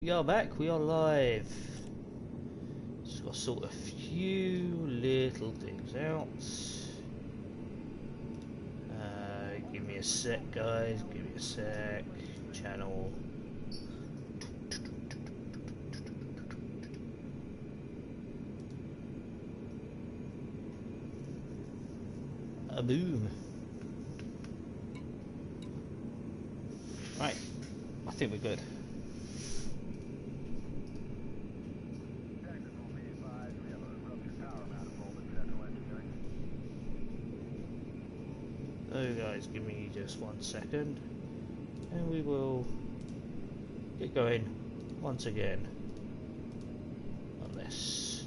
We are back, we are live. Just got to sort a few little things out. Give me a sec, guys, give me a sec. Channel. A boom. Right, I think we're good. So guys, give me just 1 second and we will get going once again on this.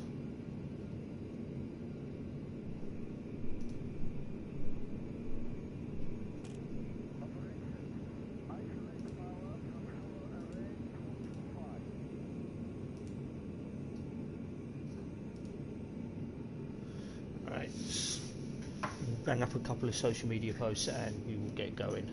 Right. Bang up a couple of social media posts and we will get going.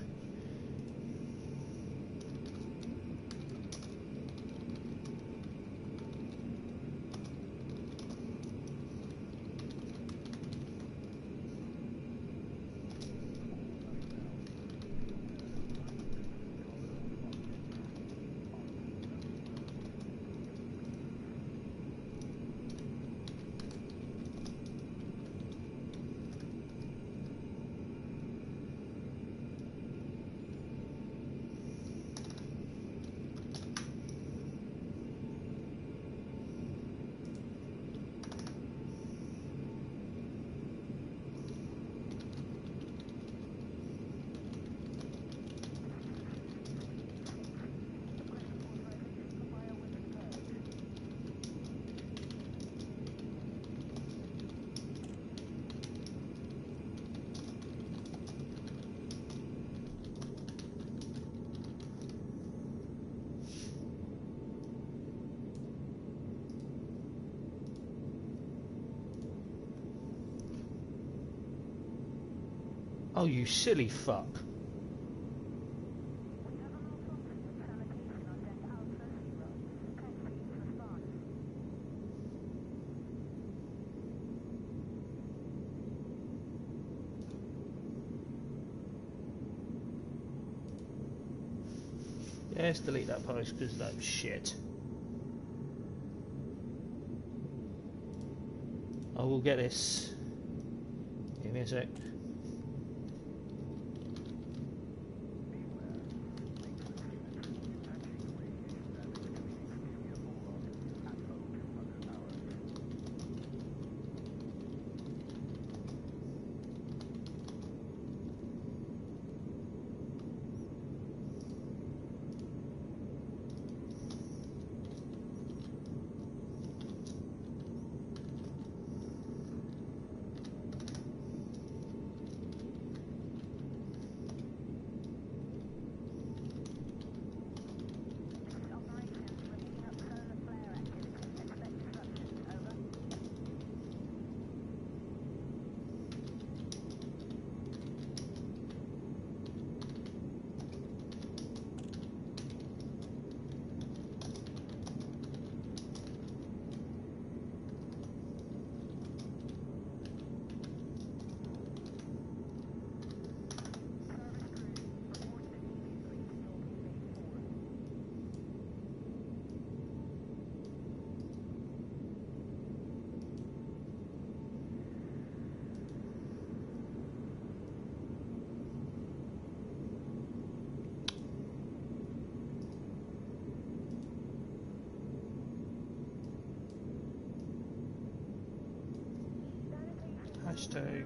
Oh, you silly fuck. Yes, delete that post because that was shit. I will get this. Give me a sec. Hashtag.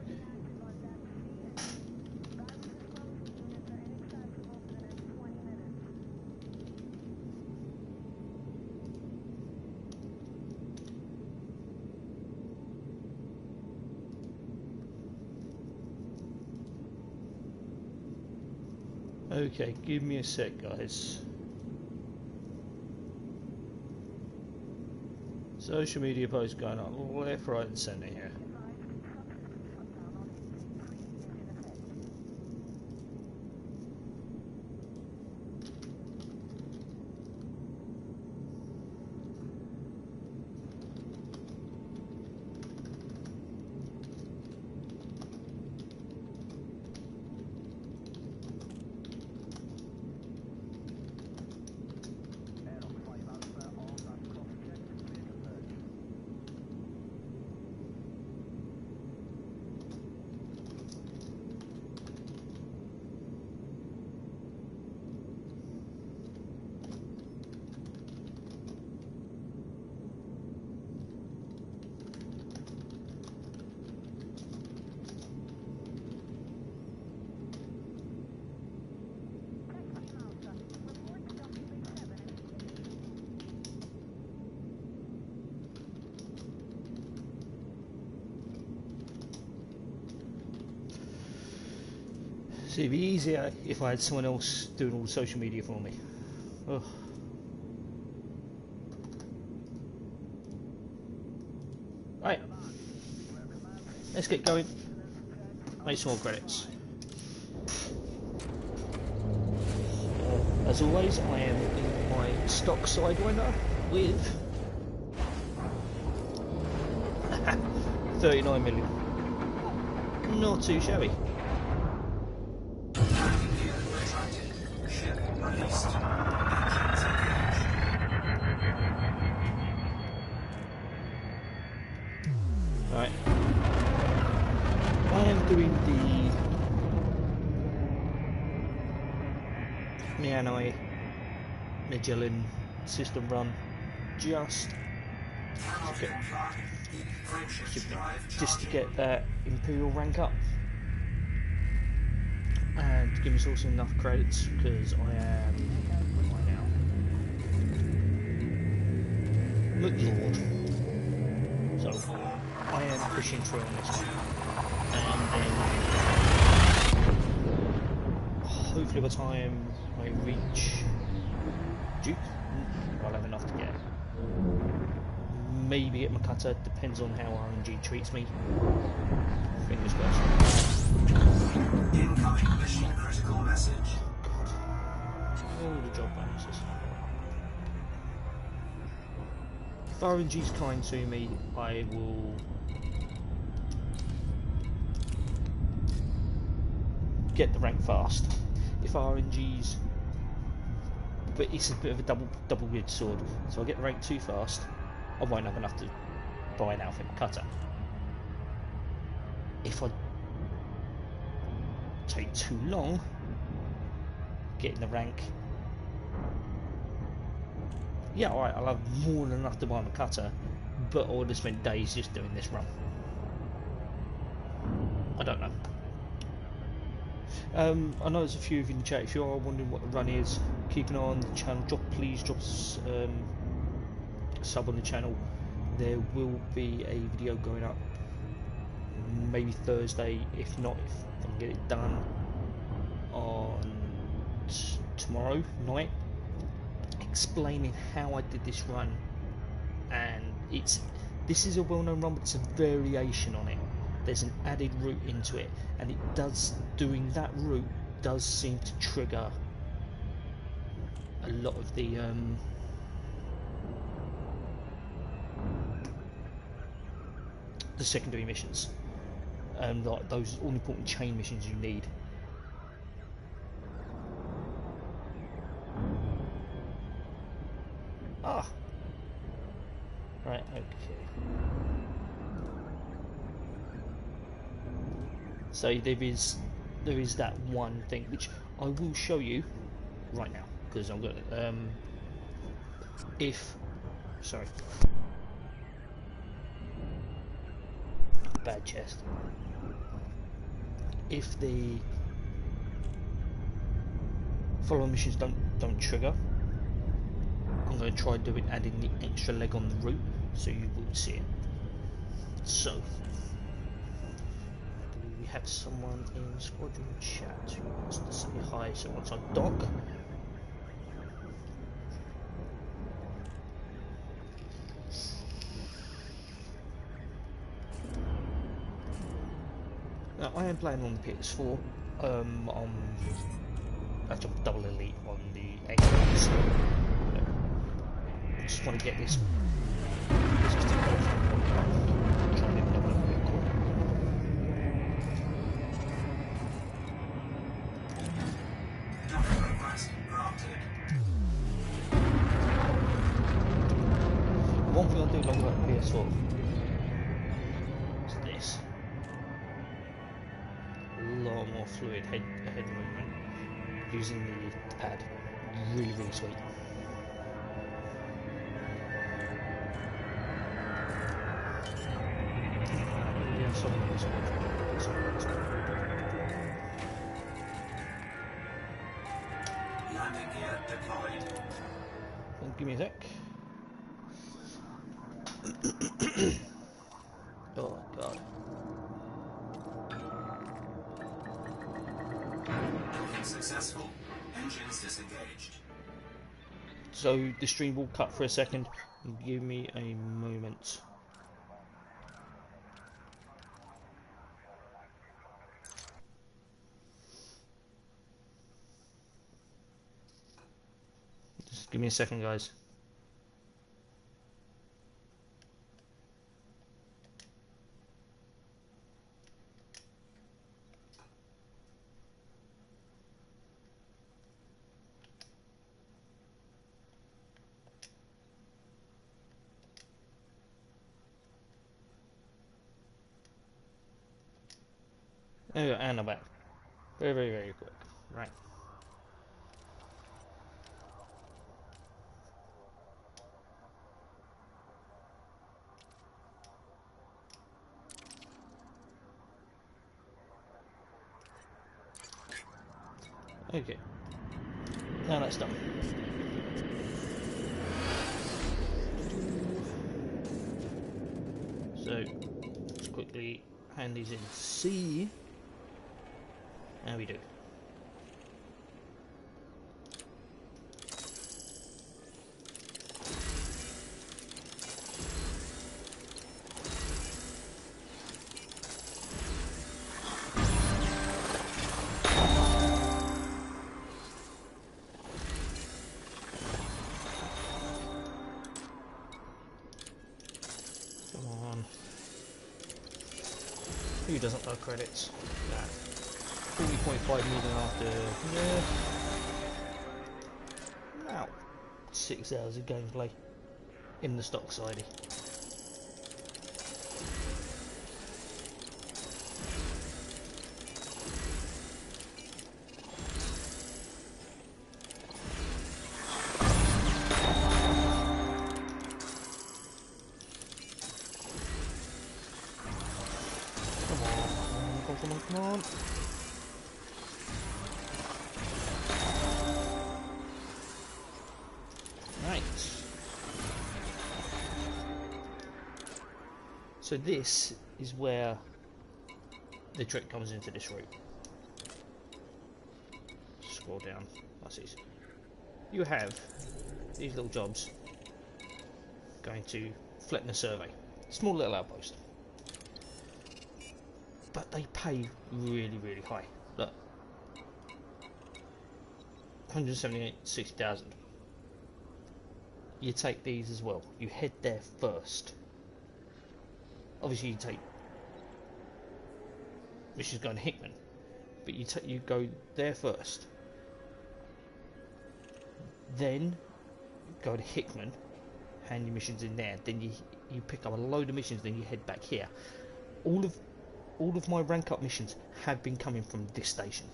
Okay, give me a sec, guys. Social media posts going on left, right, and centre here. So it'd be easier if I had someone else doing all the social media for me. Ugh. Right, let's get going. Make some more credits. As always, I am in my stock Sidewinder with 39 million. Not too shabby. Right. I am doing the Mianai Magellan system run just to get that Imperial rank up and to give myself some enough credits, because I am right now McLord. So I am pushing through on this one, and then hopefully by the time I reach Duke, I'll have enough to get. Maybe get my cutter, depends on how RNG treats me. Fingers crossed. Incoming mission critical message. God. All the job bonuses. If RNG's kind to me, I will get the rank fast. If RNG's, but it's a bit of a double-edged sword. So I get the rank too fast, I won't have enough to buy an outfit cutter. If I take too long getting the rank, yeah, alright, I'll have more than enough to buy my cutter, but I would have spent days just doing this run. I don't know. I know there's a few of you in the chat. If you are wondering what the run is, keep an eye on the channel. Please drop a sub on the channel. There will be a video going up maybe Thursday, if not, if I can get it done on tomorrow night, explaining how I did this run. And this is a well-known run, but it's a variation on it. There's an added route into it, and it does, doing that route does seem to trigger a lot of the secondary missions, like those all-important chain missions you need. Ah, right, okay. So there is that one thing which I will show you right now, because I'm gonna sorry, bad chest. If the follow missions don't trigger, I'm going to try adding the extra leg on the route, so you will see it. So I believe we have someone in squadron chat who wants to say hi. So once I dock, now I am playing on the PS4. Actually, I'm double elite on the Xbox. I just want to get this particular one. Try and get double elite. One thing I do love about PS4 is this. A lot more fluid head movement using the pad. Really, really sweet. Yeah, some of this one. Landing gear deployed. Give me a sec. Oh god. Unsuccessful. Engines disengaged. So the stream will cut for a second. Give me a moment. Just give me a second, guys. There we go, and I'm back. Very, very, very quick. Right. Okay. Now that's done. So, let's quickly hand these in. See how we do. Come on. Who doesn't love credits? Nah. 40.5 million after, about 6 hours of gameplay in the stock sidey. Come on. Right. So this is where the trick comes into this route. Scroll down. That's it. You have these little jobs going to Fletner Survey. Small little outpost. But they pay really, really high. Look. 178,60,000. You take these as well. You head there first. Obviously you take missions going to Hickman, but you go there first. Then go to Hickman, hand your missions in there. Then you pick up a load of missions. Then you head back here. All of my rank up missions have been coming from this station,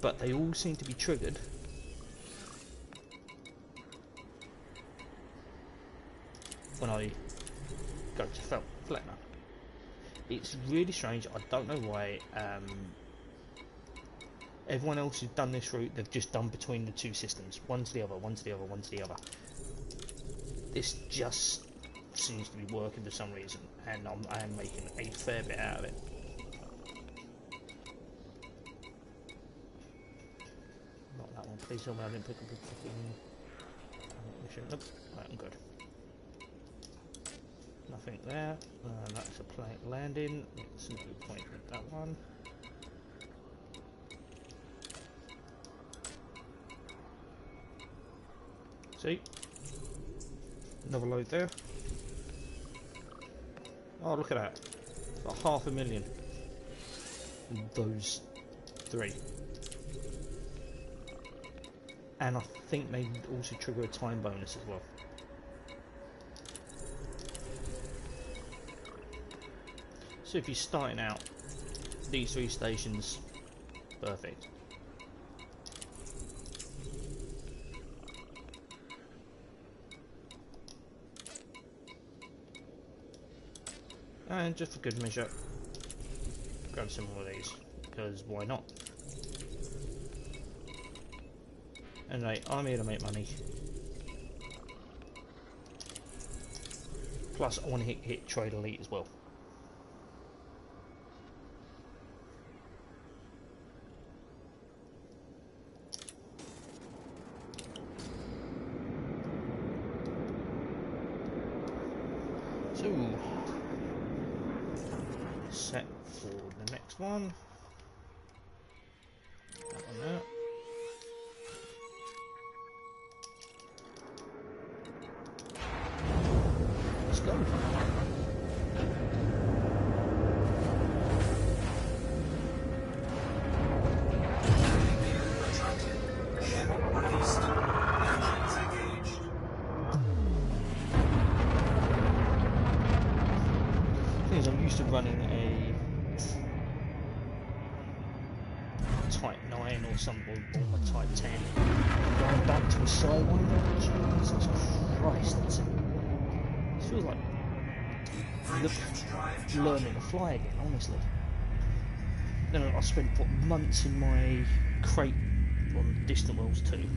but they all seem to be triggered when I go to Fletner. It's really strange. I don't know why. Everyone else who's done this route, they've just done between the two systems. One's the other, one's the other, one's the other. This just seems to be working for some reason, and I am making a fair bit out of it. Not that one. Please tell me I didn't pick up a fucking mission. Nope. Right, I'm good. Nothing there. That's a plane landing. It's no point with that one. See? Another load there. Oh, look at that. About 500,000. Those three. And I think they also trigger a time bonus as well. So if you're starting out, these three stations, perfect. And just for good measure, grab some more of these, because why not? Anyway, I'm here to make money. Plus, I want to hit Trade Elite as well. So, set for the next one. That one there. Let's go. Thing is, I'm used to running a Type 9 or something, or a Type 10. Going back to a Sidewinder, Jesus Christ, it feels like learning to fly again, honestly. Then I spent what, months in my crate on Distant Worlds 2.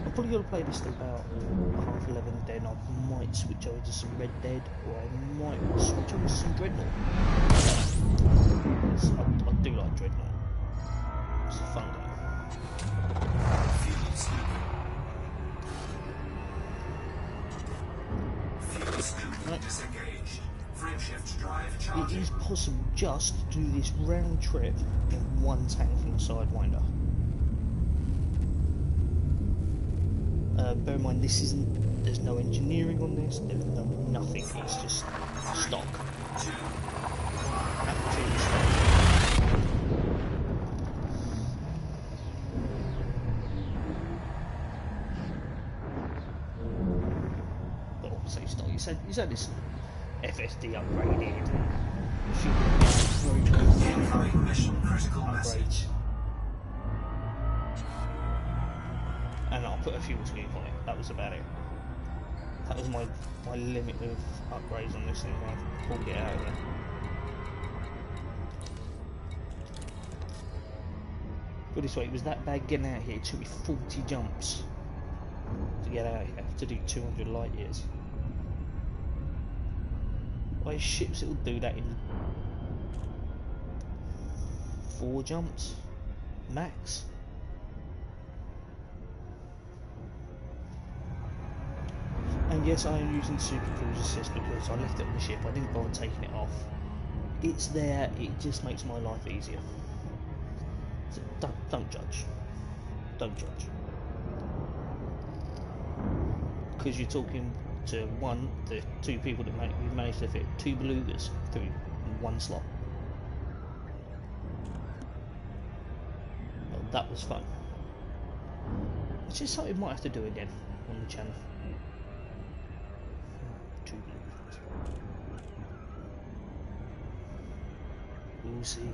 I'm probably going to play this till about 11:30, then I might switch over to some Red Dead, or I might switch over to some Dreadnought. I do like Dreadnought. It's a fun game. Right. It is possible just to do this round trip in one tank from the Sidewinder. Bear in mind, this isn't. There's no engineering on this. There's no nothing. It's just stock. Absolute stock. But obviously, stock. You said this FSD upgraded. Incoming mission critical message. And I'll put a fuel scoop on it. That was about it. That was my limit of upgrades on this thing. I pulled it out of there. Put it this way, it was that bad getting out here. It took me 40 jumps to get out here, to do 200 light years. Why ships it'll do that in 4 jumps max. And yes, I am using Super Cruise Assist because I left it on the ship. I didn't bother taking it off. It's there. It just makes my life easier. So don't judge. Don't judge. Because you're talking to the 2 people that we've managed to fit 2 belugas through 1 slot. Well, that was fun. Which is something we might have to do again on the channel. 2 belugas. We'll see.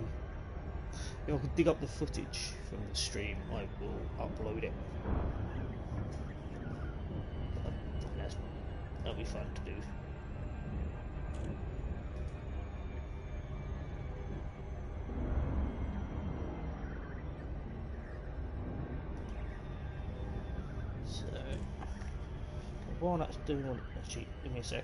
If I could dig up the footage from the stream, I will upload it. That'll be fun to do. So, while that's doing all, actually, give me a sec.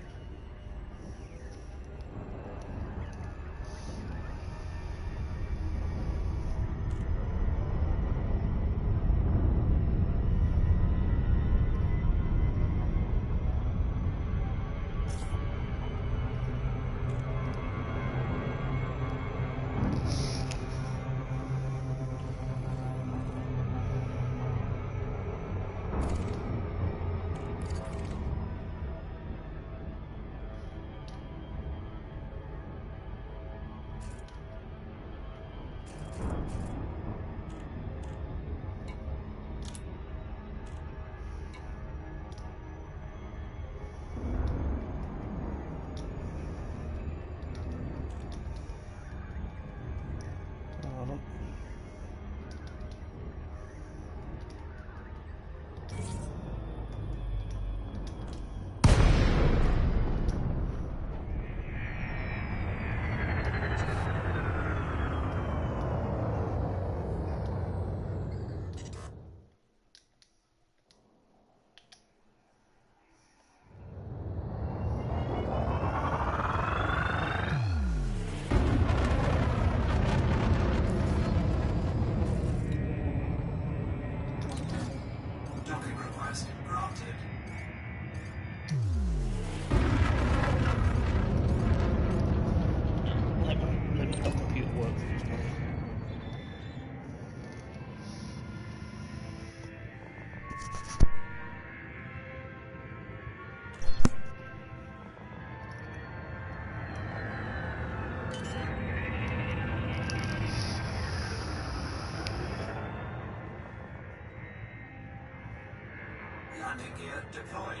Landing gear deployed.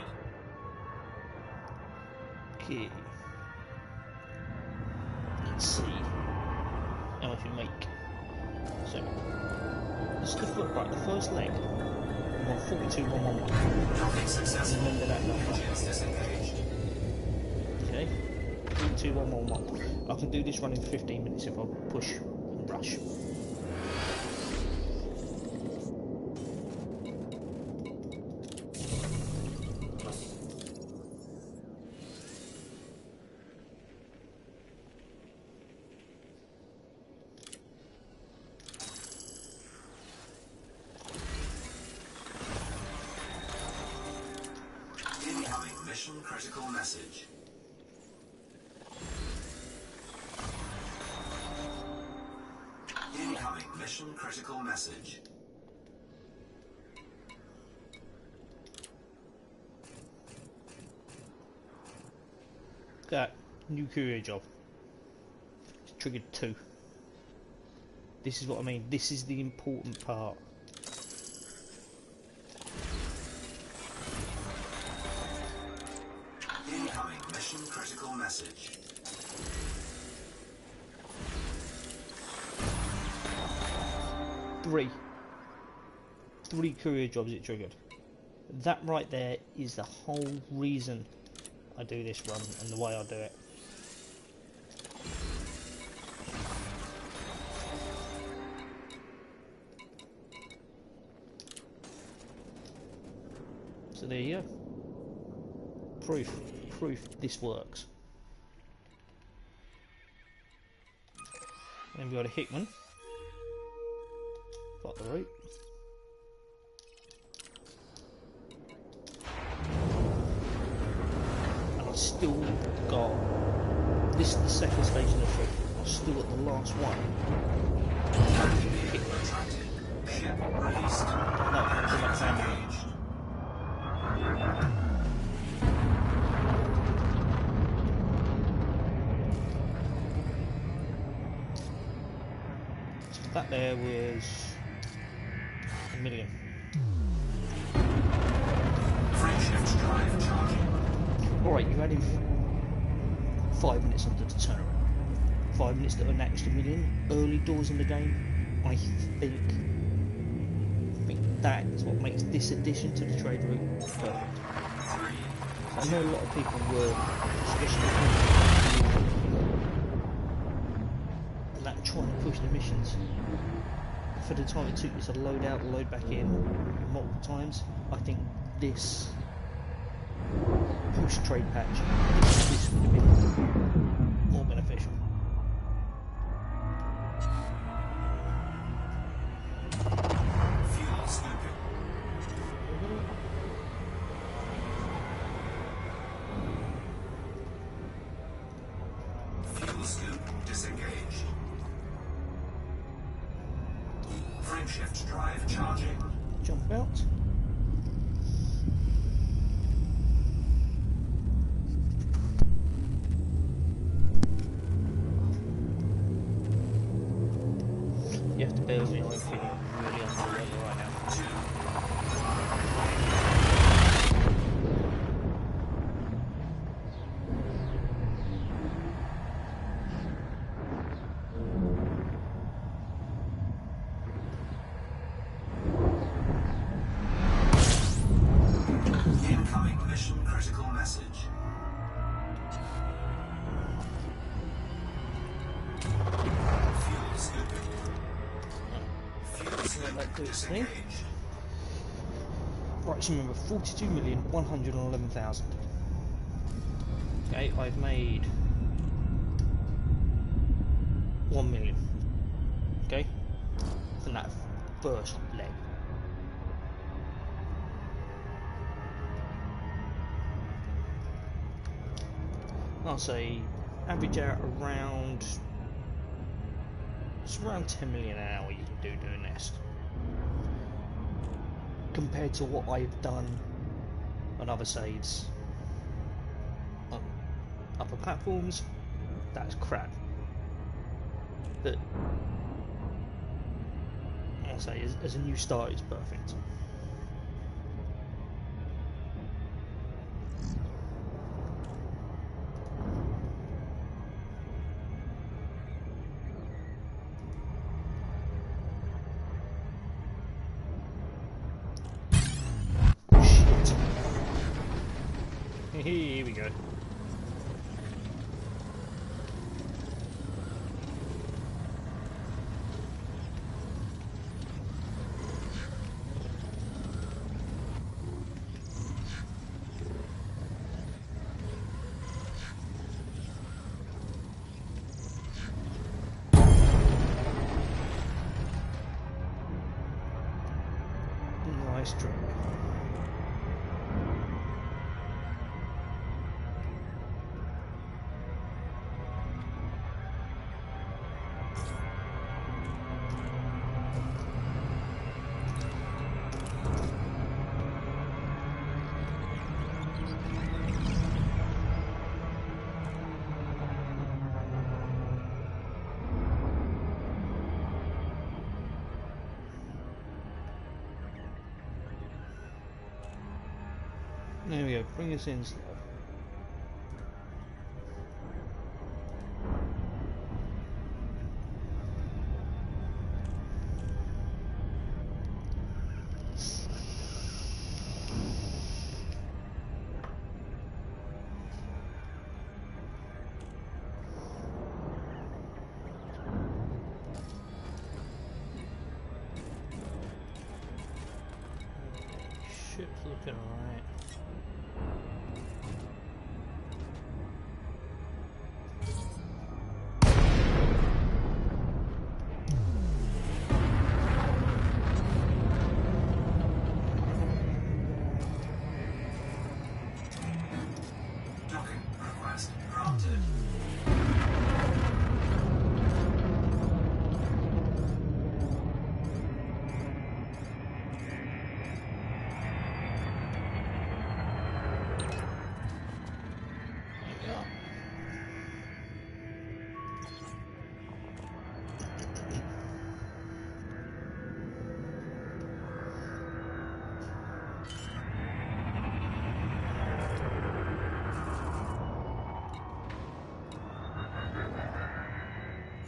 Okay. Let's see how much we make. So, this is the first leg. 142, 111. Docking successful. Remember that number. Engines disengaged. Okay. 42, 111. I can do this run in 15 minutes if I push and rush. Incoming mission critical message. Incoming mission critical message. That new courier job. Triggered 2. This is what I mean. This is the important part. Incoming mission critical message. Three courier jobs it triggered. That right there is the whole reason I do this run and the way I do it. So there you go. Proof this works. Then we got a Hickman. Got the route. And I've still got, this is the second stage of the trip. I'm still at the last one. Vehicle attracted. Ship released. No, I'm not saying that. Engaged. That there was $1 million. Frameshift drive charging. Alright, you added 5 minutes onto the turnaround. 5 minutes to an extra $1 million. Early doors in the game. I think that is what makes this addition to the trade route perfect. So I know a lot of people were, especially that trying to push the missions. For the time it took me to load out, load back in multiple times, I think this post trade patch, this would have been more beneficial. Fuel scooping. Fuel scoop disengaged. Frameshift drive charging. Jump out. You have to bear with me, I'm feeling really under the weather right now. Incoming mission critical message. Fuel scooping. Fuel scoop Let do its thing. disengaged. Right, so remember, 42,111,000. Okay, I've made 1 million. Okay, from that first leg. I'll say average out around, it's around 10 million an hour you can do doing this. Compared to what I've done on other saves on other platforms, that's crap. But I'll say as a new start, it's perfect. Here we go. Nice drop. There we go, bring us in slow. Ship's looking alright. Docking request granted.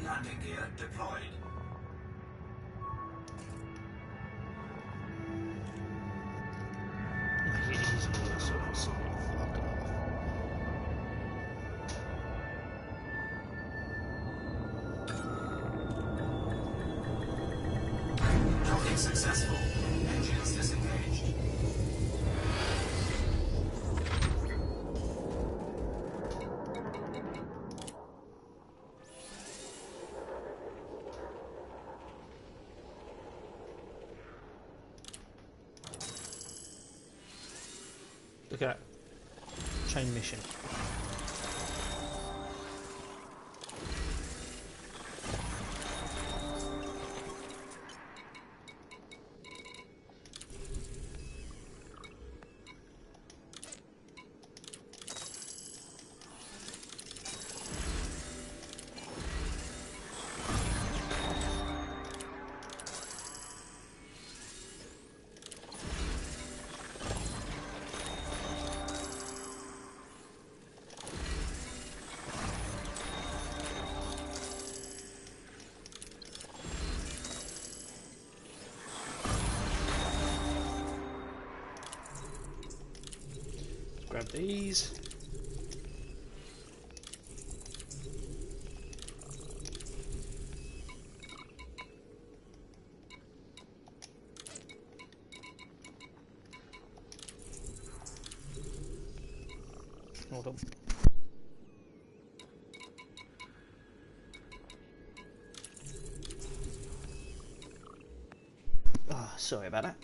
Landing gear deployed. He's gonna sort of see it. Fuck off. Docking successful. Engines disengaged. Look at that. Chain mission. Grab these. Hold on. Ah, sorry about that.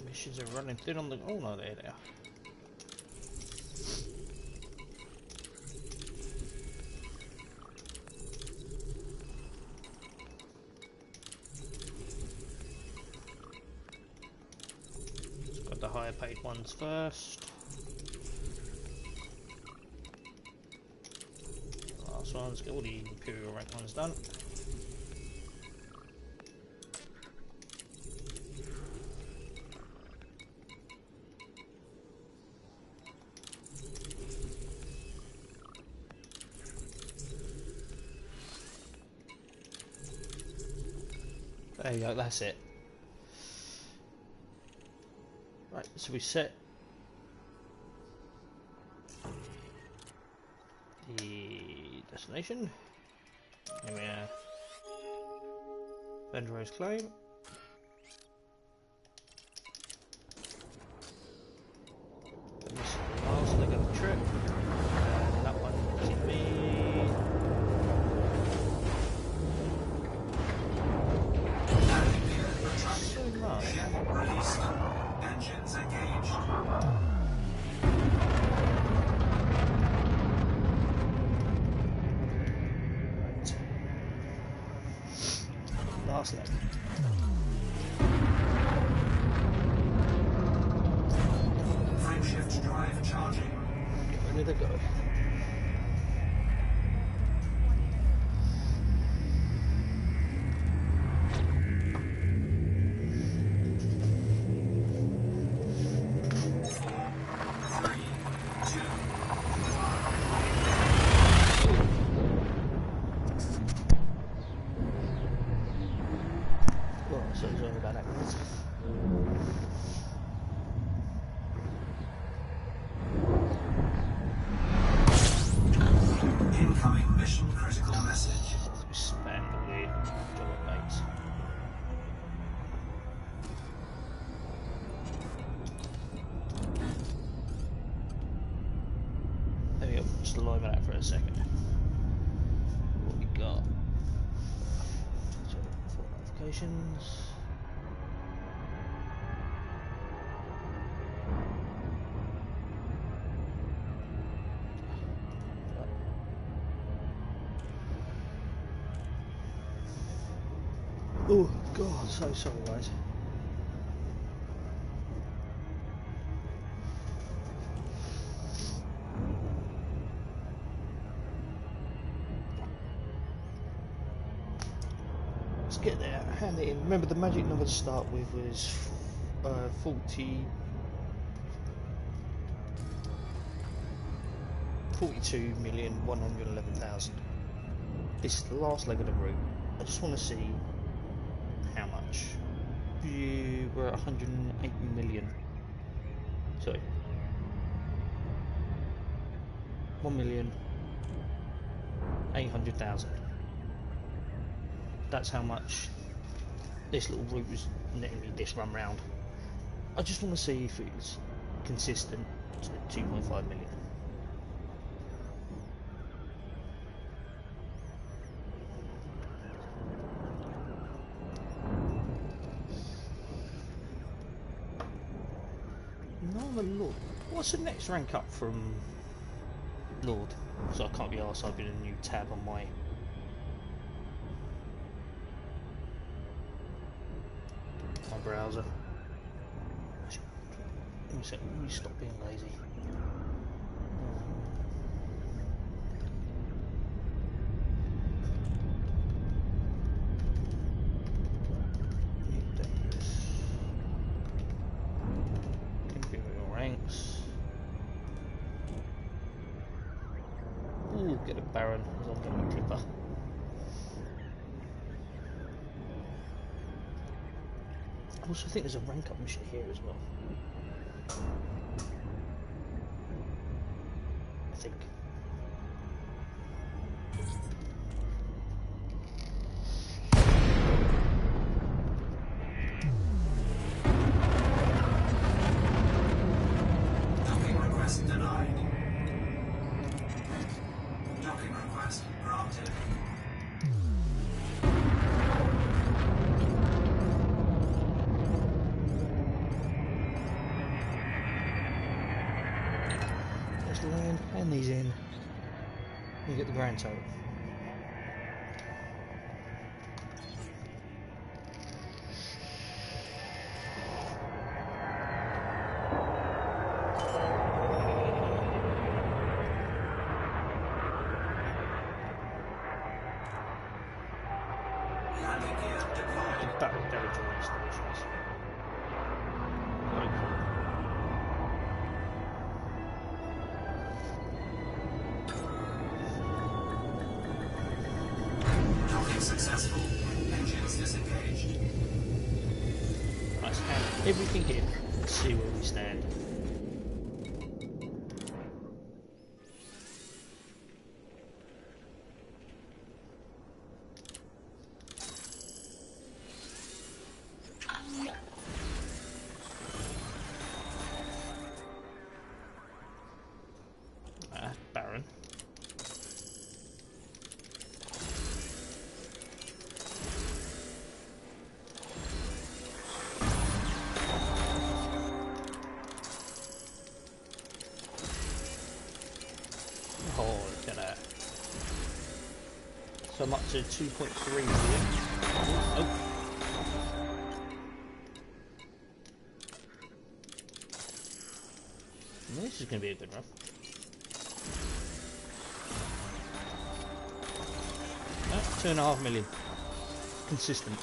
Missions are running thin on the. Oh no, there they are. Let's grab the higher paid ones first. Last one's get all the Imperial rank ones done. There you go, that's it. Right, so we set the destination. Here we are. Vendor's claim. This is the last leg of the trip. And that one is in me. So much. Released. Engines engaged. Right. Last leg. Frameshift drive charging. Where did they go? So it's only about that. Incoming mission critical message. Spam the job mates. There we go, just live that for a second. What we got? So, 4 notifications. Oh god, so sorry guys. Let's get there, hand it in. Remember the magic number to start with was 42,111,000. This is the last leg of the route. I just want to see how much. We're at 108 million. Sorry. 1,800,000. That's how much this little route was netting me this run round. I just want to see if it's consistent to 2.5 million. Lord, what's the next rank up from Lord? So I can't be arsed, I've been a new tab on my browser. Let me see, let me stop being lazy. Ooh, get a Baron as I'm getting a Clipper. I also think there's a rank up mission here as well. I think. Docking request denied. Docking request granted. Just land, hand these in. You get the grand total. Landing gear deployed. Very joint installations. Very cool. Docking successful. Engines disengaged. everything here. Let's see where we stand. Baron. Oh, look at that. So I'm up to 2.3 million. Oh. This is going to be a good run. Oh, 2.5 million. Consistent.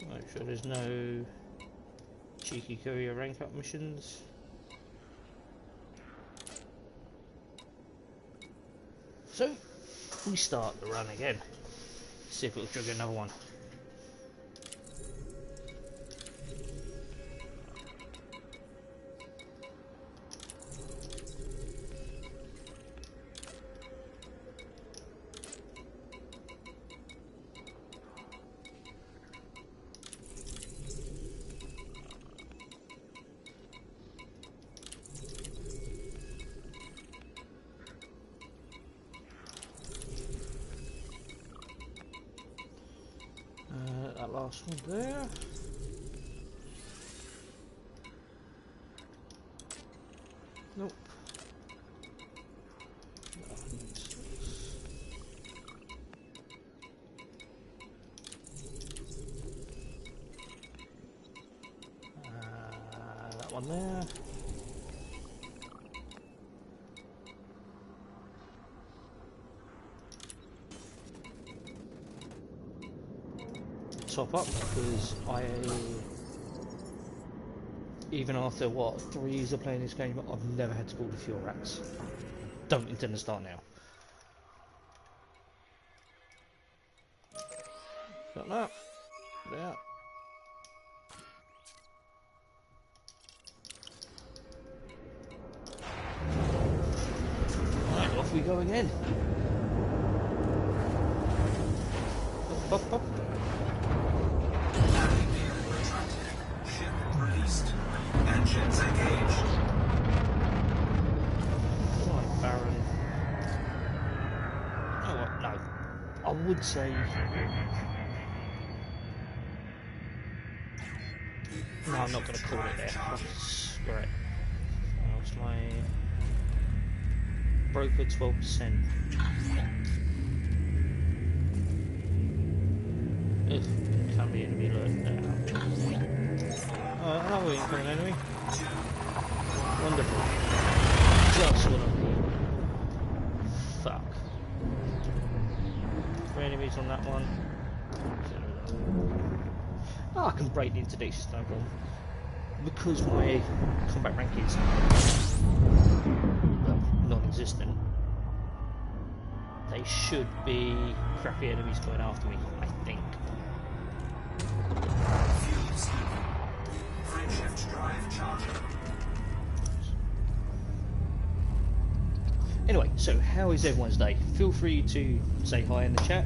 Make sure there's no cheeky courier rank up missions. So we start the run again. See if it'll trigger another one. That last one there. Nope. That one there. Top up because even after what 3 years of playing this game, I've never had to call the fuel rats. Don't intend to start now. Got that. Yeah. Right, off we go again. Up, up, up. Engines engaged. Right, Baron. Oh, what? No. I would say. No, I'm not going to call it there. Screw it. What's my. Broker 12%. Ugh, can be enemy alert now. Another incoming enemy. Wonderful. Just what I need. Fuck. 3 enemies on that one. Oh, I can break the interdictions, no problem. Because my combat rank is well, non-existent, they should be crappy enemies going after me, I think. Fuse. Frameshift drive charging. Anyway, so how is everyone's day? Feel free to say hi in the chat.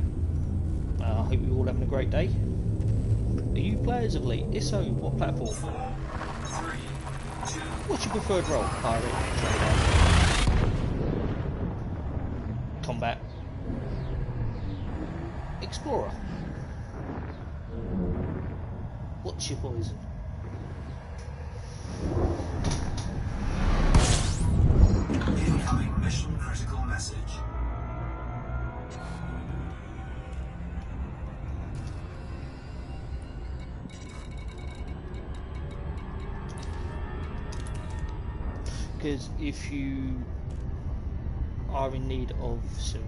I hope you're all having a great day. Are you players of Elite? If so, what platform? 4, 3, 2. What's your preferred role? Pirate, trader, combat, explorer. What's your poison? Incoming mission critical message. because if you are in need of some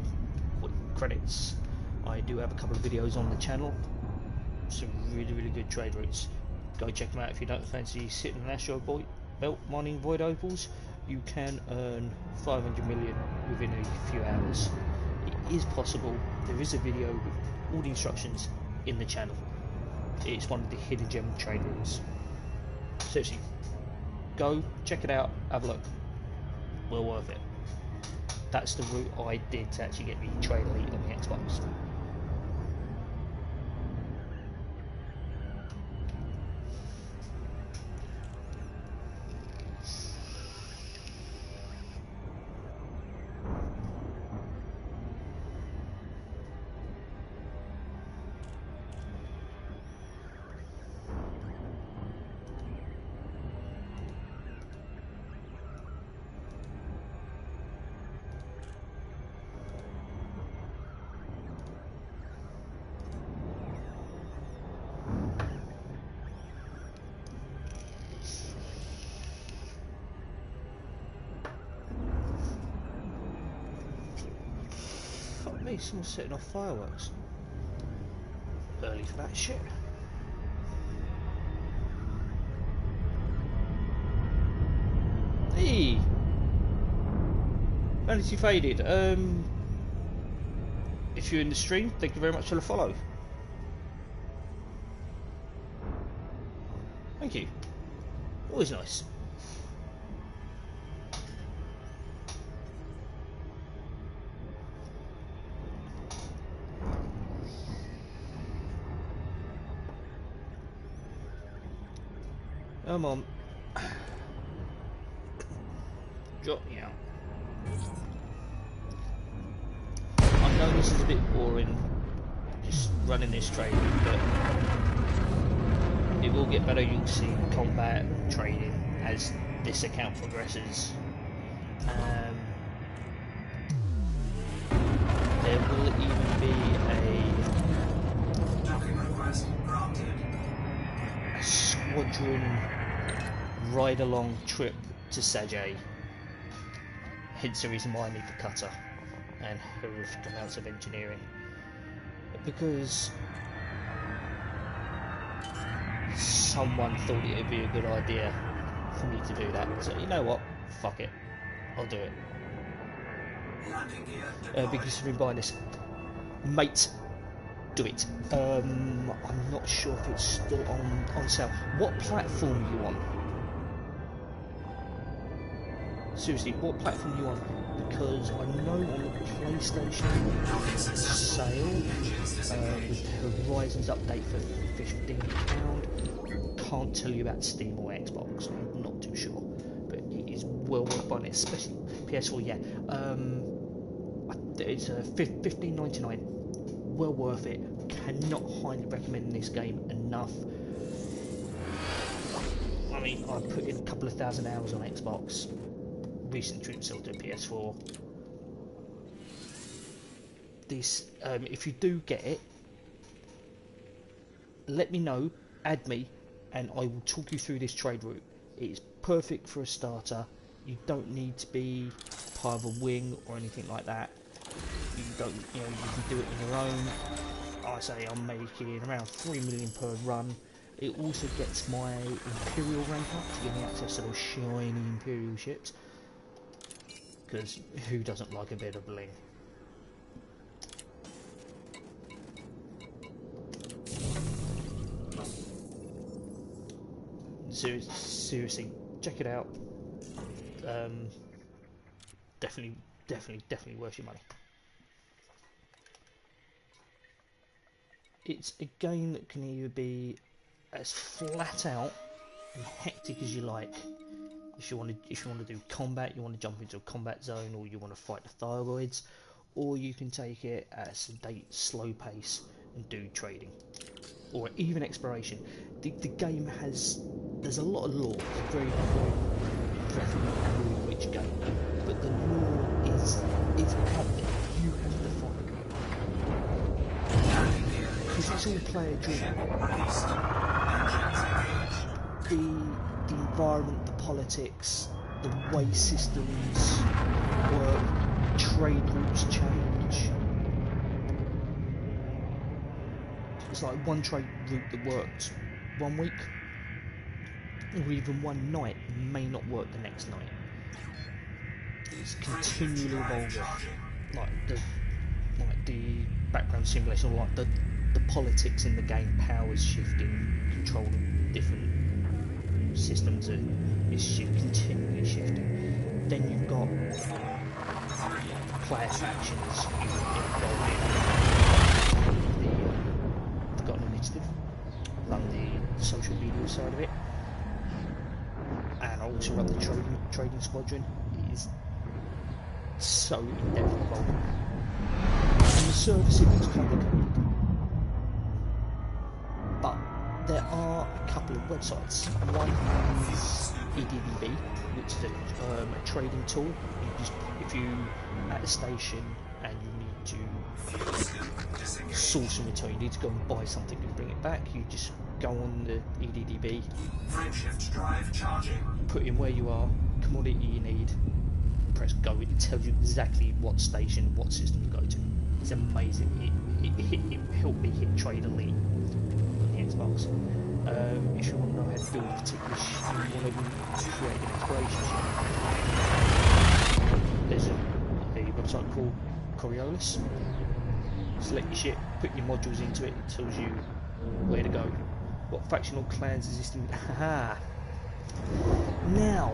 credits, I do have a couple of videos on the channel, some really good trade routes. Go check them out if you don't fancy sitting in an asteroid belt mining void opals. You can earn 500 million within a few hours. It is possible. There is a video with all the instructions in the channel. It's one of the hidden gem trade routes. Seriously, go check it out, have a look. Well worth it. That's the route I did to actually get me Trade Elite on the Xbox. Fuck me, someone's setting off fireworks. Early for that shit. Hey! Vanity Faded. If you're in the stream, thank you very much for the follow. Thank you. Always nice. Come on. Drop me out. I know this is a bit boring, just running this trade, but it will get better. You can see combat trading as this account progresses. There will even be Docking request granted. a squadron ride-along trip to Sajay. Hence the reason why I need the cutter and horrific amounts of engineering, because someone thought it would be a good idea for me to do that. So you know what? Fuck it, I'll do it. Landing gear deployed. Because you've been buying this, mate. Do it. I'm not sure if it's still on sale. What platform are you on? Seriously, what platform are you on? Because I know on the PlayStation sale with the Horizons update for £15. Can't tell you about Steam or Xbox. I'm not too sure, but it is well worth buying it, especially PS4. Yeah, it's $15.99. Well worth it. Cannot highly recommend this game enough. I mean, I put in a couple of thousand hours on Xbox. Recent trip sold to PS4. This, if you do get it, let me know, add me, and I will talk you through this trade route. It is perfect for a starter. You don't need to be part of a wing or anything like that. You don't, you can do it on your own. I say I'm making around 3 million per run. It also gets my Imperial rank up to give me access to those shiny Imperial ships. Because who doesn't like a bit of bling? Seriously, check it out. Definitely worth your money. It's a game that can either be as flat out and hectic as you like. If you want to do combat, you want to jump into a combat zone, or you want to fight the Thargoids, or you can take it at a sedate, slow pace and do trading, or even exploration. The game there's a lot of lore. It's a very rich game, but the lore is out there. You have to find it because it's all player driven. The environment, the politics, the way systems work, trade routes change. It's like one trade route that worked one week, or even one night, may not work the next night. It's continually evolving, like the background simulation, or like the politics in the game, powers shifting, controlling different systems is continually shifting. Then you've got player factions involved in the Forgotten Initiative, run the social media side of it, and I also run the trading squadron. It is so in-depth involved. On the surface it looks complicated, but there are a couple of websites. One is EDDB, which is a trading tool. If you at a station and you need to source and return, you need to go and buy something and bring it back, you just go on the EDDB, put in where you are, commodity you need, press go. It tells you exactly what station, what system to go to. It's amazing. It helped me hit Trade Elite on the Xbox. If you want to know how to build a particular ship, you want to create an exploration ship, there's a website called Coriolis. Select your ship, put your modules into it, it tells you where to go, what factional clans exist in. Haha. Now,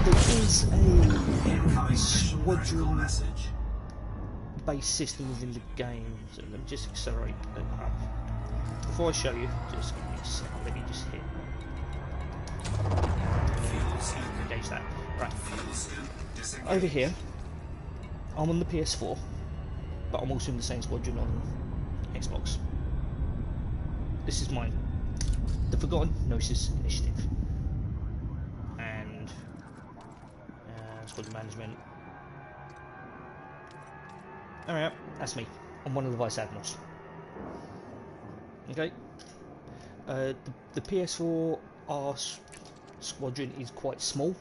there is a squadron based system within the game, so let me just accelerate that up. Before I show you, just give me a second, let me just hit engage that. Right, over here, I'm on the PS4, but I'm also in the same squadron on Xbox. This is mine, the Forgotten Gnosis Initiative. And squadron management. Alright, that's me. I'm one of the Vice Admirals. Okay. The PS4 squadron is quite small.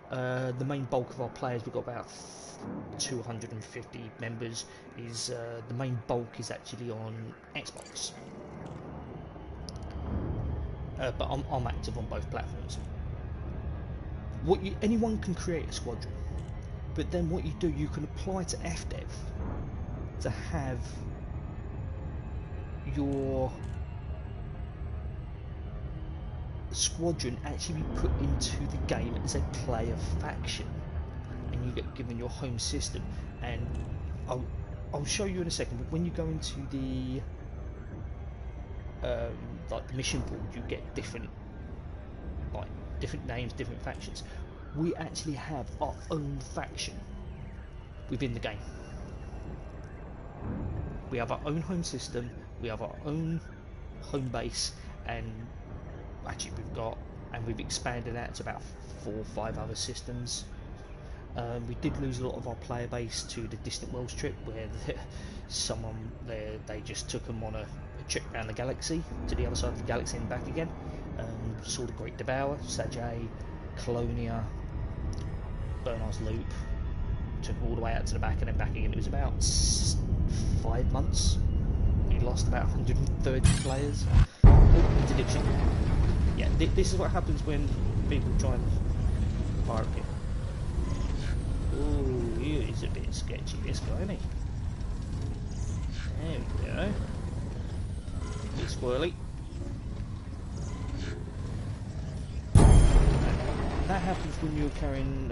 The main bulk of our players, we've got about 250 members, is the main bulk is actually on Xbox. But I'm active on both platforms. Anyone can create a squadron, but then what you do, you can apply to FDev to have your squadron actually be put into the game as a player faction, and you get given your home system. And I'll show you in a second, but when you go into the like the mission board, you get different names, different factions. We actually have our own faction within the game. We have our own home system, we have our own home base, and actually we've expanded out to about 4 or 5 other systems. We did lose a lot of our player base to the Distant Worlds trip, where someone there, they just took them on a trip around the galaxy, to the other side of the galaxy and back again. Saw the Great Devourer, Sajay, Colonia, Bernard's Loop, took them all the way out to the back and then back again. It was about 5 months. We lost about 130 players. Interdiction. Yeah, this is what happens when people try and pirate it. Ooh, he's a bit sketchy, this guy, isn't he? There we go. A bit squirrely. That happens when you're carrying,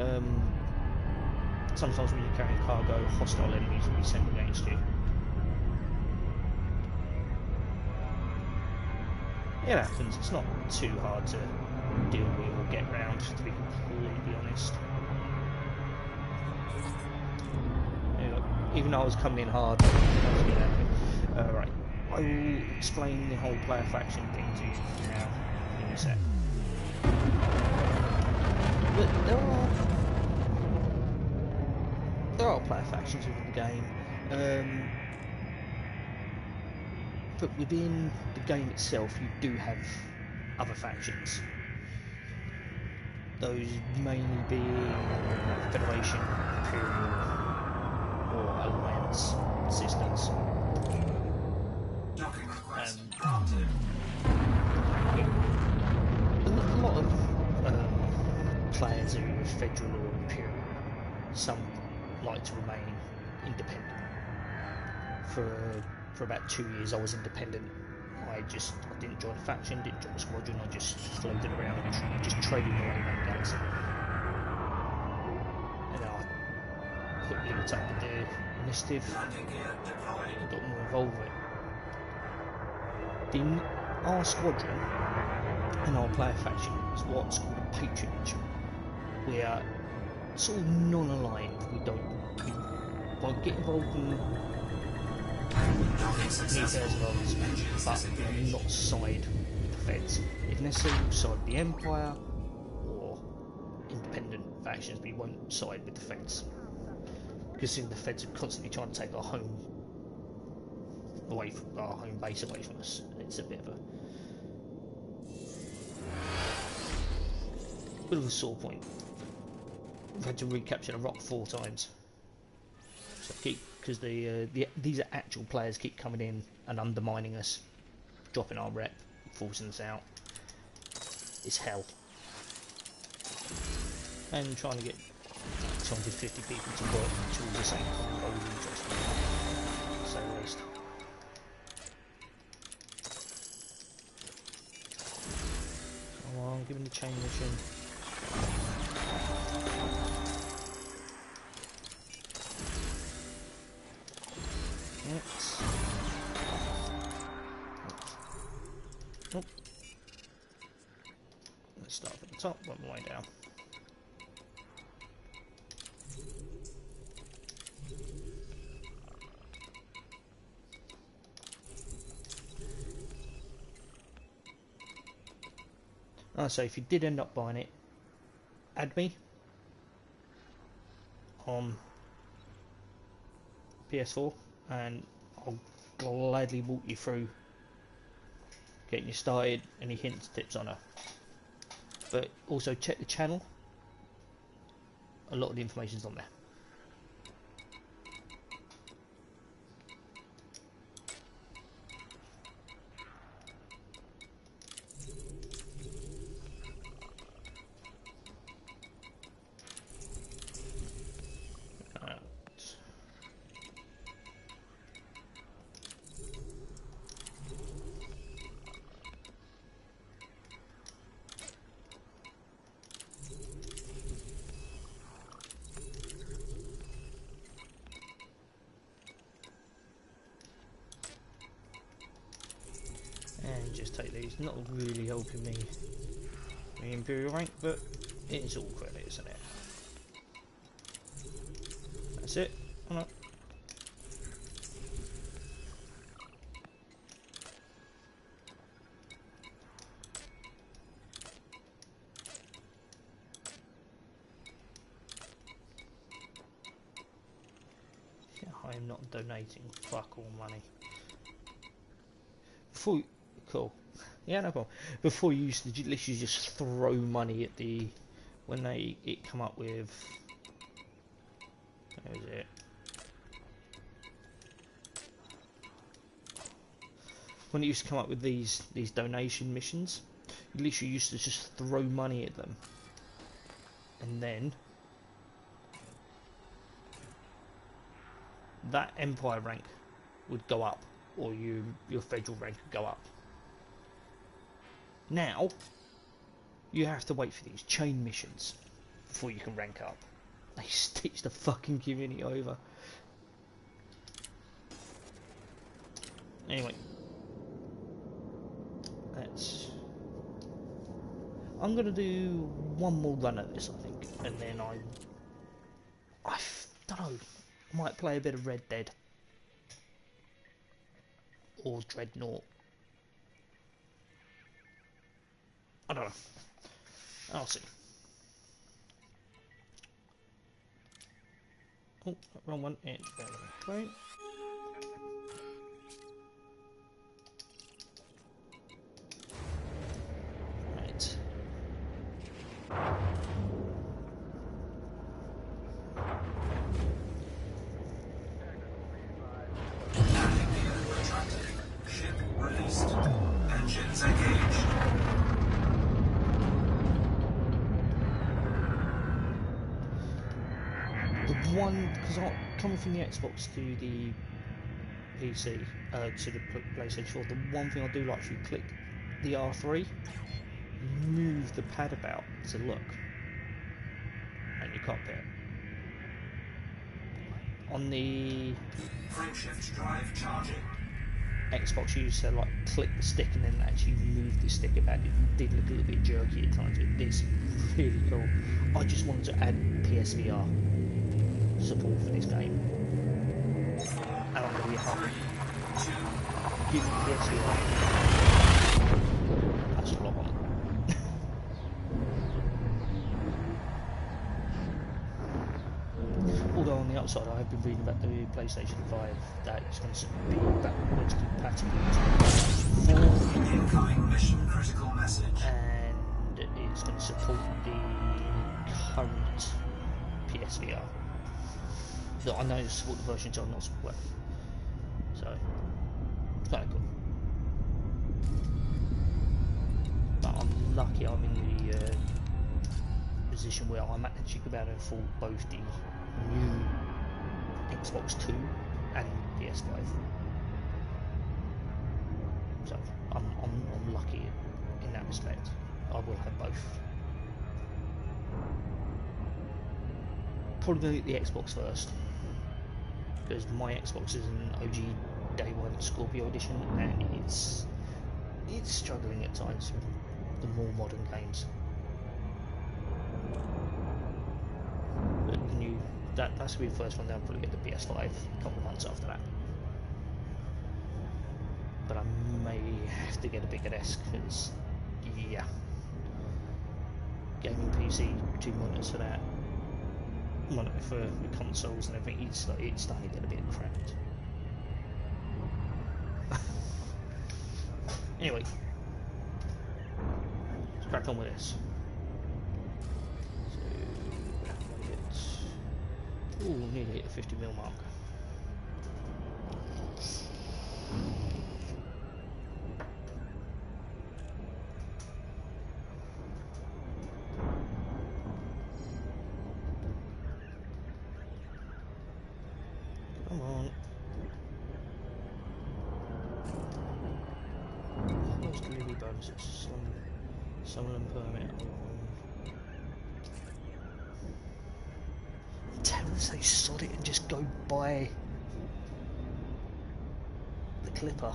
sometimes when you're carrying cargo, hostile enemies will be sent against you. It happens, it's not too hard to deal with or get round, to be completely honest. Even though I was coming in hard, I was getting happy. Right, I will explain the whole player faction thing to you now in a sec. But there are player factions within the game, but within the game itself you do have other factions. those mainly being Federation, Imperial, or Alliance systems. Docking request granted. A lot of players who are Federal or Imperial, some like to remain independent. For about 2 years I was independent. I didn't join a faction, didn't join a squadron, I just floated around, just trading away around the galaxy. And then I linked up with the initiative Landing gear deployed. and got more involved with it. Our squadron and our player faction is what's called a patronage. We are sort of non-aligned. By getting involved in Docking the affairs successful. of others, Engines but disengaged. we'll not side with the feds. If necessary, we'll side with the Empire or independent factions, but we won't side with the feds. Because the feds are constantly trying to take our home base away from us. It's a bit of a sore point. We've had to recapture the rock 4 times. So because these are actual players keep coming in and undermining us, dropping our rep, forcing us out. It's hell. And trying to get 250 people to work towards the same common goal is interesting, to say the least. Come on, give me the chain mission. Yes. Nope. Let's start at the top, work my way down. So if you did end up buying it, add me on PS4 and I'll gladly walk you through getting you started, any hints, tips on her. But also check the channel, a lot of the information's on there. And just take these, not really helping me the Imperial rank, but it's all credit, isn't it? That's it. Oh, no. Yeah, I am not donating fuck all money. Cool. Yeah, no problem. Before you used to literally just throw money at when it come up with, where is it? When it used to come up with these donation missions, you literally used to just throw money at them, and then that Empire rank would go up, or your Federal rank would go up. Now, you have to wait for these chain missions before you can rank up. They stitch the fucking community over. Anyway, I'm gonna do one more run at this, I think, and then I don't know, I might play a bit of Red Dead or Dreadnought. I don't know. I'll see. Oh, wrong one. It's right. Right. one, because coming from the Xbox to the PC, to the PlayStation 4, the one thing I do like, if you click the R3, move the pad about to look at your cockpit. On the Frameshift drive charging. Xbox, you used to like click the stick and then actually move the stick about. It did look a little bit jerky at times, but it's really cool. I just wanted to add PSVR support for this game, and I'm going to be happy. Give me PSVR. That's what I want. Although on the upside, I have been reading about the PlayStation 5 that it's going to be backwards compatible to 4 Incoming mission critical message. and it's going to support the current PSVR. That I know it's support the versions are not support. So it's kind of cool. But I'm lucky I'm in the position where I'm actually about to afford both the new Xbox 2 and PS5. So I'm lucky in that respect. I will have both. Probably going to get the Xbox first, because my Xbox is an OG Day 1 Scorpio edition and it's struggling at times with the more modern games. But the new that's going to be the first one. Then I'll probably get the PS5 a couple of months after that. But I may have to get a bigger desk because, yeah, gaming PC, 2 monitors for that, monitor for the consoles and everything. It's starting to get a bit cramped. Anyway, let's crack on with this. So, ooh, nearly hit the 50mm mark. Come on. Those delivery bonuses, some of them permit. Tell us they sod it and just go buy the Clipper.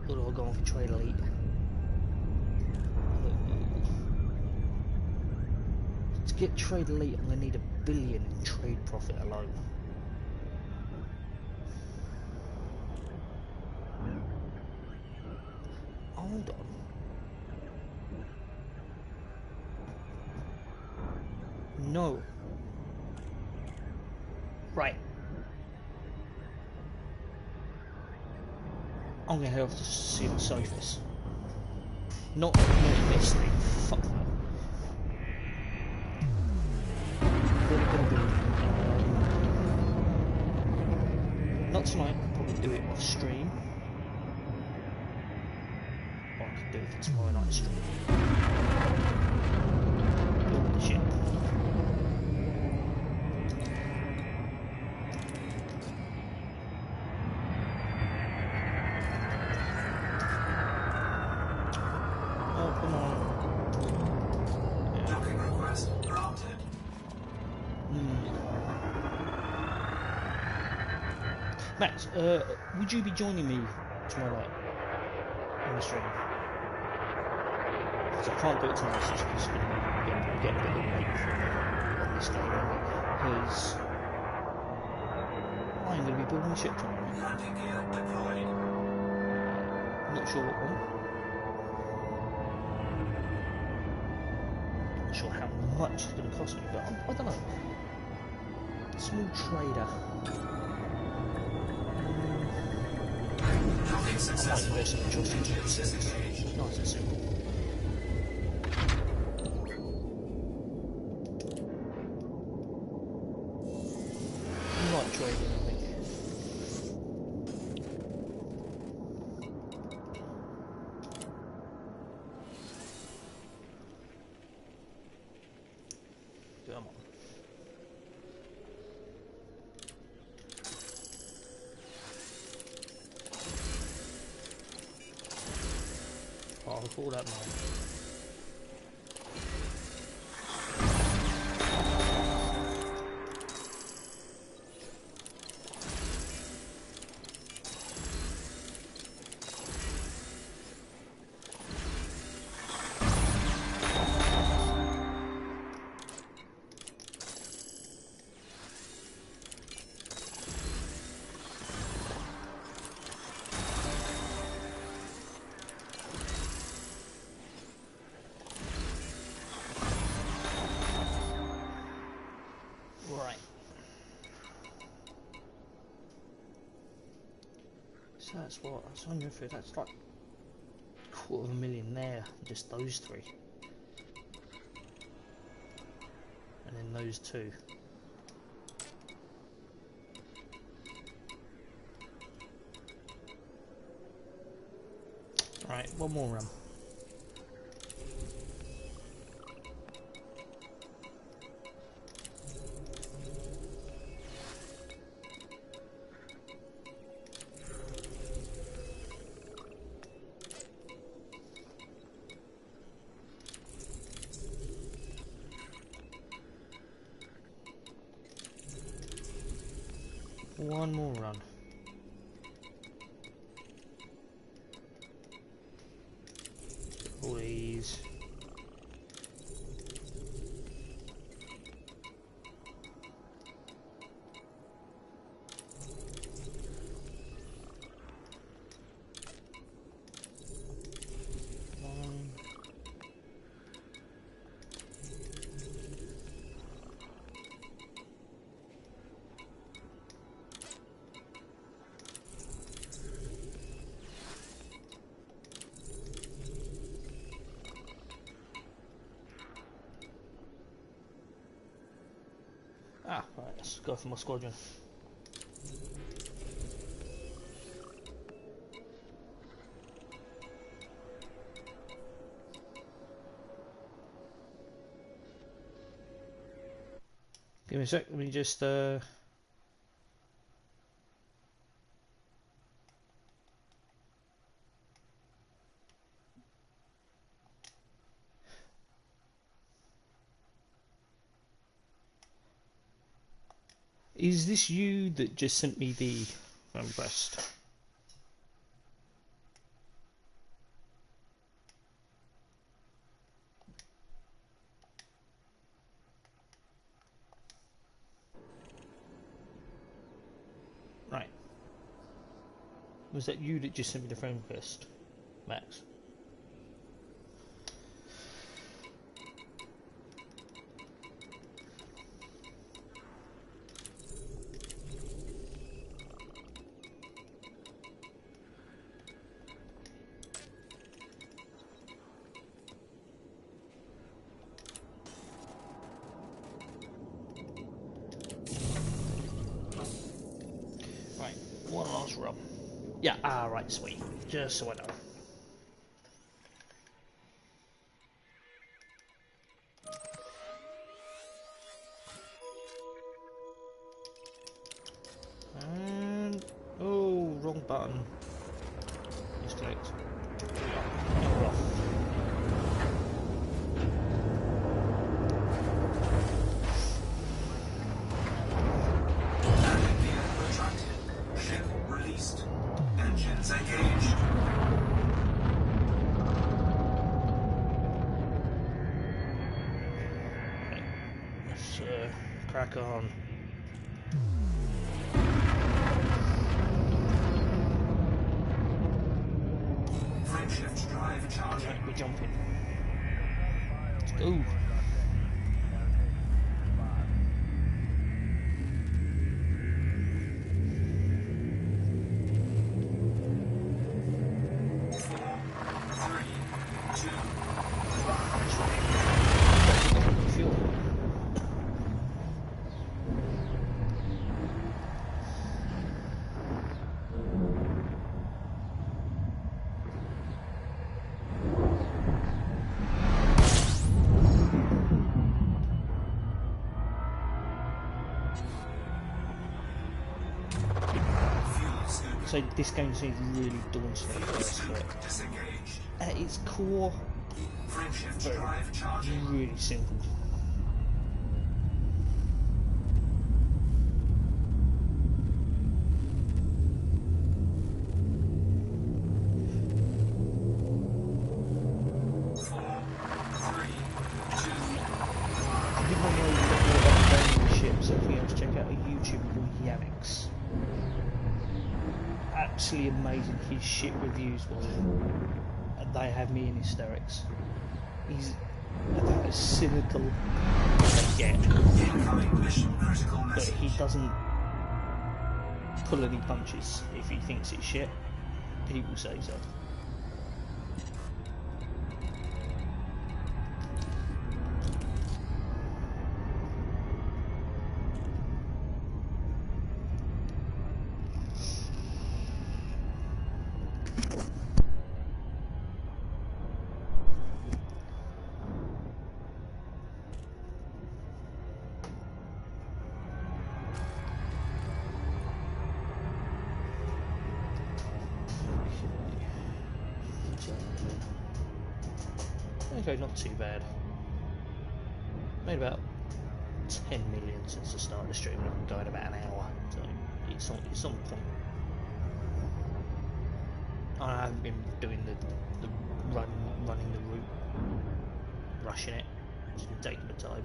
Or do I go on for Trade Elite? To get Trade Elite, I'm going to need $1 billion in trade profit alone. Hold on. No. Right. I'm going to head off to see the Sophis. Not this thing. Fuck no. Not tonight, I'll probably do it off stream. Or I could do it for tomorrow night stream. Build the ship. Oh, come on. Docking request granted. Max, would you be joining me tomorrow night in the stream? Because I can't do it tonight, so it's going to get a bit late for me on this game, because I'm going to be building a ship tomorrow night. Landing gear deployed. Not sure what one. Not sure how much it's going to cost me, but I don't know. Small trader. Docking successful. Nice and simple. Right trading, I think. Come on. Oh, pull that man. So that's what I was wondering if that's like 250,000 there, just those three, and then those two. Right, one more run. One more run. Please. Ah, right, let's go for my squadron. Give me a sec, let me just Is this you that just sent me the request? Right. Was that you that just sent me the friend request, Max? Right, one last run. Yeah, right, sweet. Just so I know. And oh, wrong button. Misclicked. We're off. Ship released. Engines engaged. Right, let's crack on. Frameshift drive charging. Right, we're jumping. Let's go. So this game seems really daunting at first, but Disengaged. at its core, Frameshift drive charging. really simple. If you want to know more about gaming ships, everything else, check out a YouTuber called Yannick's. Absolutely amazing, his ship reviews, and they have me in hysterics. He's about as cynical as they get, Incoming mission critical but message. he doesn't pull any punches. If he thinks it's shit, he will say so. Okay, not too bad. Made about 10 million since the start of the stream, and I've been going about an hour, so it's on point. I haven't been doing the running the route, rushing it, just been taking the time.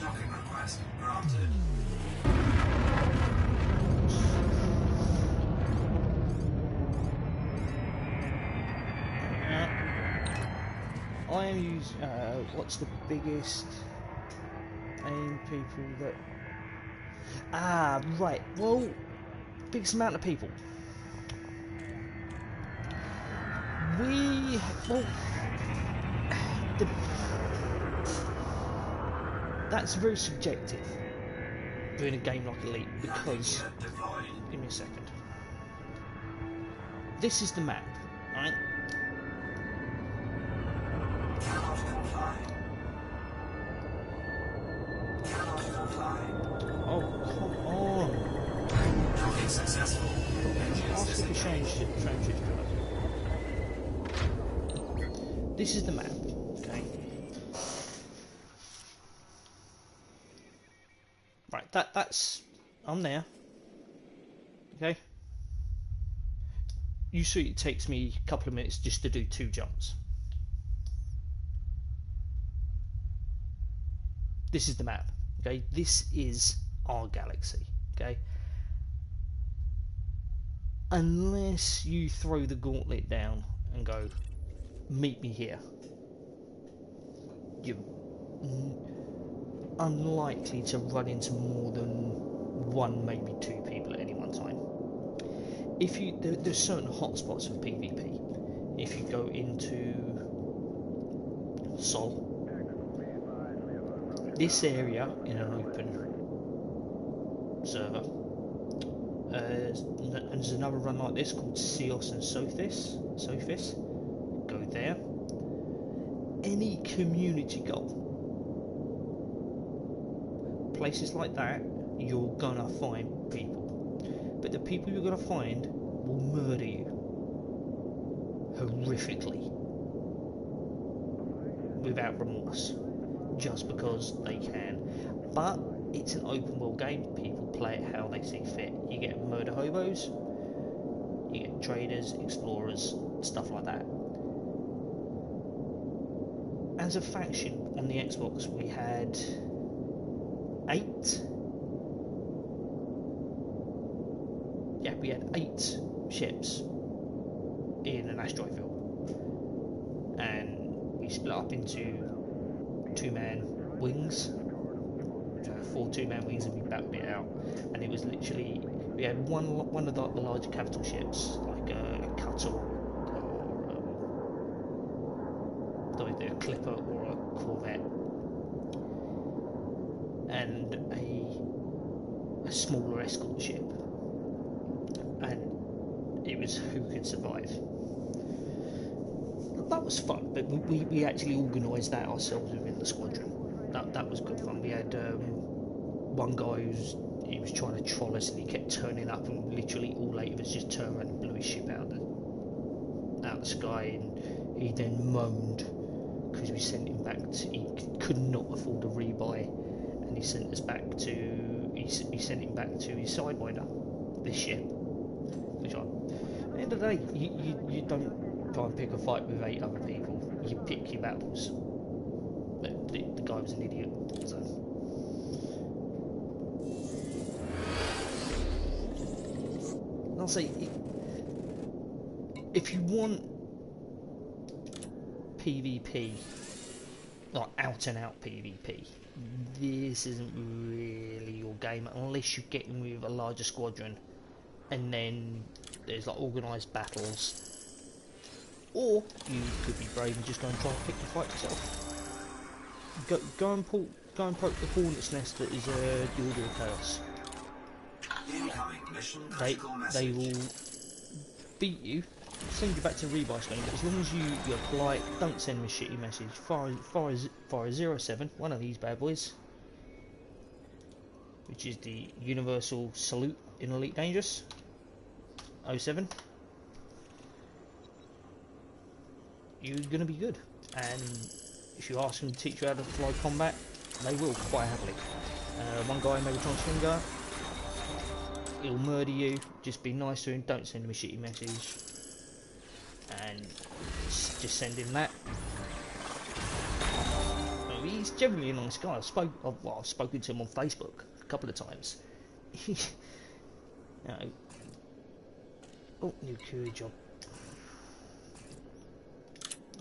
Docking request granted. I am using, what's the biggest AIM people that... Ah, right, well, biggest amount of people. Well, that's very subjective, doing a game like Elite, because... Navigator deployed. Give me a second. This is the map, right? Cannot comply. Cannot comply. Oh, come on. Docking successful. Engines Ask if the disengaged. frame shift drive. This is the map, okay? Right, that's... I'm there. Okay? You see it takes me a couple of minutes just to do 2 jumps. This is the map, okay? This is our galaxy, okay? Unless you throw the gauntlet down and go, meet me here, you're unlikely to run into more than 1, maybe 2 people at any one time. If you there's certain hotspots of PvP. If you go into Sol, this area in an open server, and there's another run like this called Seos and Sophis. Go there. any community goal, places like that, you're gonna find people, but the people you're gonna find will murder you horrifically without remorse, just because they can. But it's an open world game. People play it how they see fit. You get murder hobos, you get traders, explorers, stuff like that. As a faction on the Xbox, we had 8. Yeah, we had 8 ships in an asteroid field, and we split up into 2-man wings. So 4 2-man wings, and we battled it out. And it was literally, we had one of the larger capital ships, like a cutter or a clipper or a corvette, and a smaller escort ship, and it was who could survive. That was fun, but we actually organised that ourselves within the squadron. That was good fun. We had one guy he was trying to troll us, and he kept turning up, and literally all 8 of us just turned around and blew his ship out of the sky, and he then moaned because we sent him back to, he could not afford a rebuy, and he sent us back to, he sent him back to his Sidewinder, this ship, which at the end of the day, you don't try and pick a fight with 8 other people, you pick your battles. But the guy was an idiot, so. I'll say, if you want PvP, like out and out PvP, this isn't really your game unless you get in with a larger squadron, and then there's like organised battles, or you could be brave and just go and try and pick the fight yourself. Go and poke the hornet's nest that is the Order of Chaos. They will beat you, send you back to the rebuy screen, but as long as you're polite, don't send them a shitty message. Fire a 07, one of these bad boys, which is the universal salute in Elite Dangerous. 07. You're gonna be good, and if you ask them to teach you how to fly combat, they will quite happily. One guy made a transfinger. He'll murder you. Just be nice to him. Don't send him a shitty message, and just send him that. He's generally a nice guy. I've spoken to him on Facebook a couple of times. You know, oh, new courier job.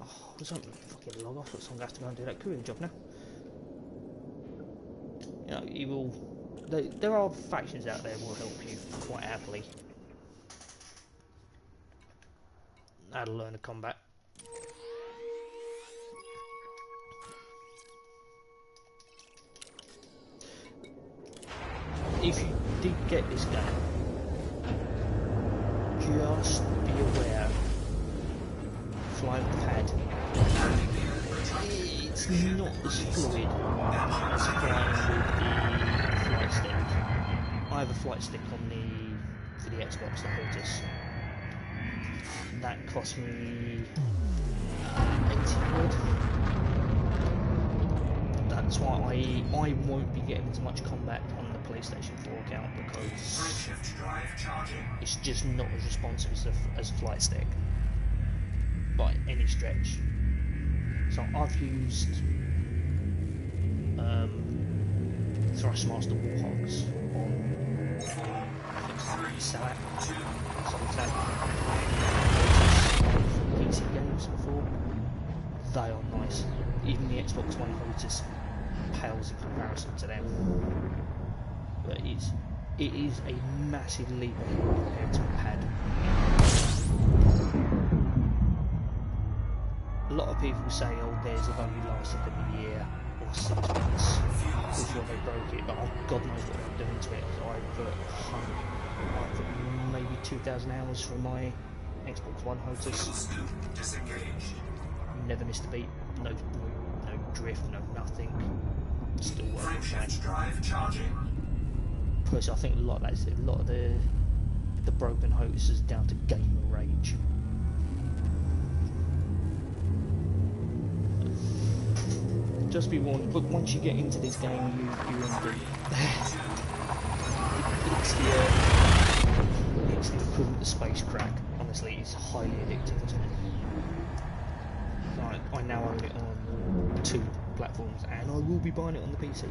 Oh, I was hoping to fucking log off, but someone has to go and do that courier job now. You know, he will. There are factions out there who will help you quite happily. How to learn to combat. If you did get this game, just be aware, fly with the pad. It's not as fluid as flying with the flight stick. I have a flight stick on for the Xbox, the Hotus. That cost me 80 quid. That's why I won't be getting as much combat on the PlayStation 4 account, because it's just not as responsive as a flight stick by any stretch. So I've used Thrustmaster Warhogs on, I think it's Salak, PC games before. They are nice. Even the Xbox One Hotus pales in comparison to them. But it is a massive leap ahead compared to a pad. A lot of people say, oh, theirs have only lasted them a year or 6 months before they broke it, but oh, God knows what they're doing to it. I put maybe 2,000 hours from my Xbox One Hotus. never missed a beat. No drift, no nothing. Still working fine. Frameshift drive charging. Plus, I think a lot of the broken hosts is down to gamer rage. Just be warned, but once you get into this game, you're in deep. It's the equivalent of space crack. Honestly, it's highly addictive to me. I now own it on 2 platforms, and I will be buying it on the PC.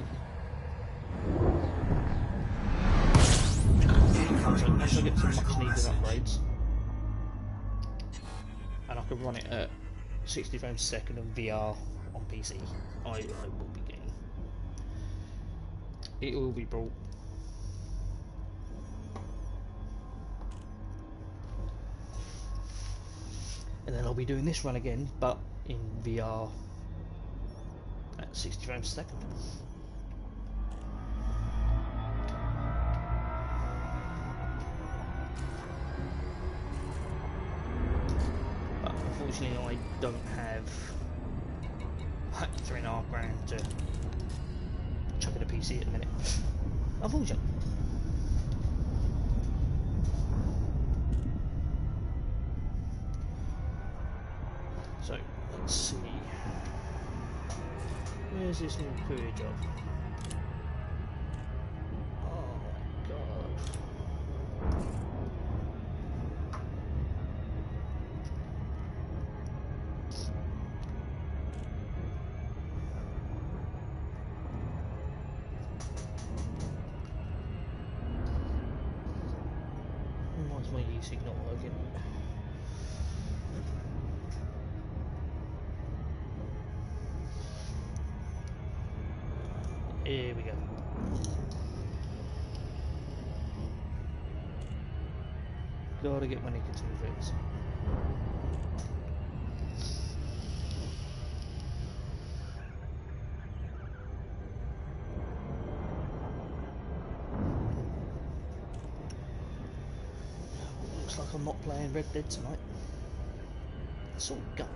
So once I get some much needed upgrades, and I can run it at 60 frames a second on VR on PC, I will be getting it. Will be brought. And then I'll be doing this run again, but in VR at 60 frames a second. But unfortunately I don't have $3,500 to chuck in a PC at the minute. Unfortunately. So, let's see. Where's this new career job? Oh my god. Why's my usage not working? Here we go. Gotta get my nicotine fix. Looks like I'm not playing Red Dead tonight. It's all gutted.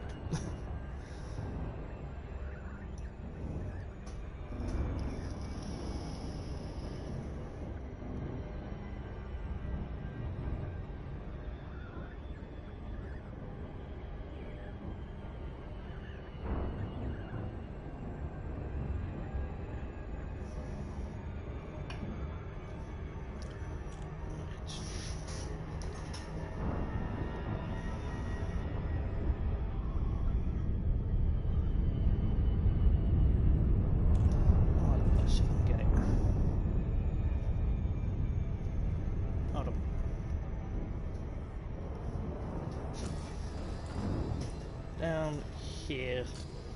Down here,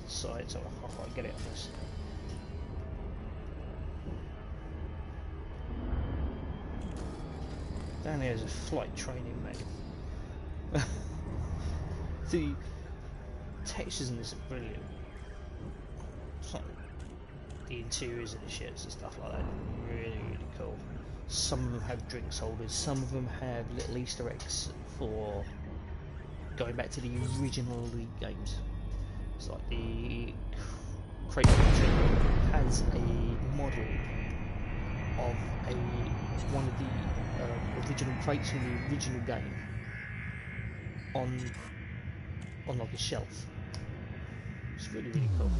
side, so I'll quite get it on this. Down here is a flight training menu. The textures in this are brilliant. It's like the interiors of the ships and stuff like that. Really, really cool. Some of them have drinks holders, some of them have little Easter eggs for going back to the original Elite games. It's like the crate has a model of one of the original crates from the original game on like a shelf. It's really, really cool.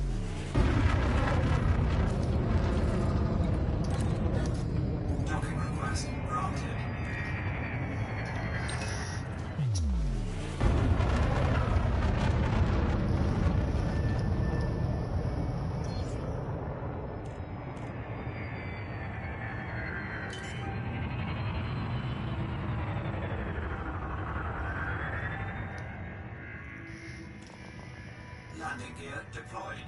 Docking request granted. Landing gear deployed.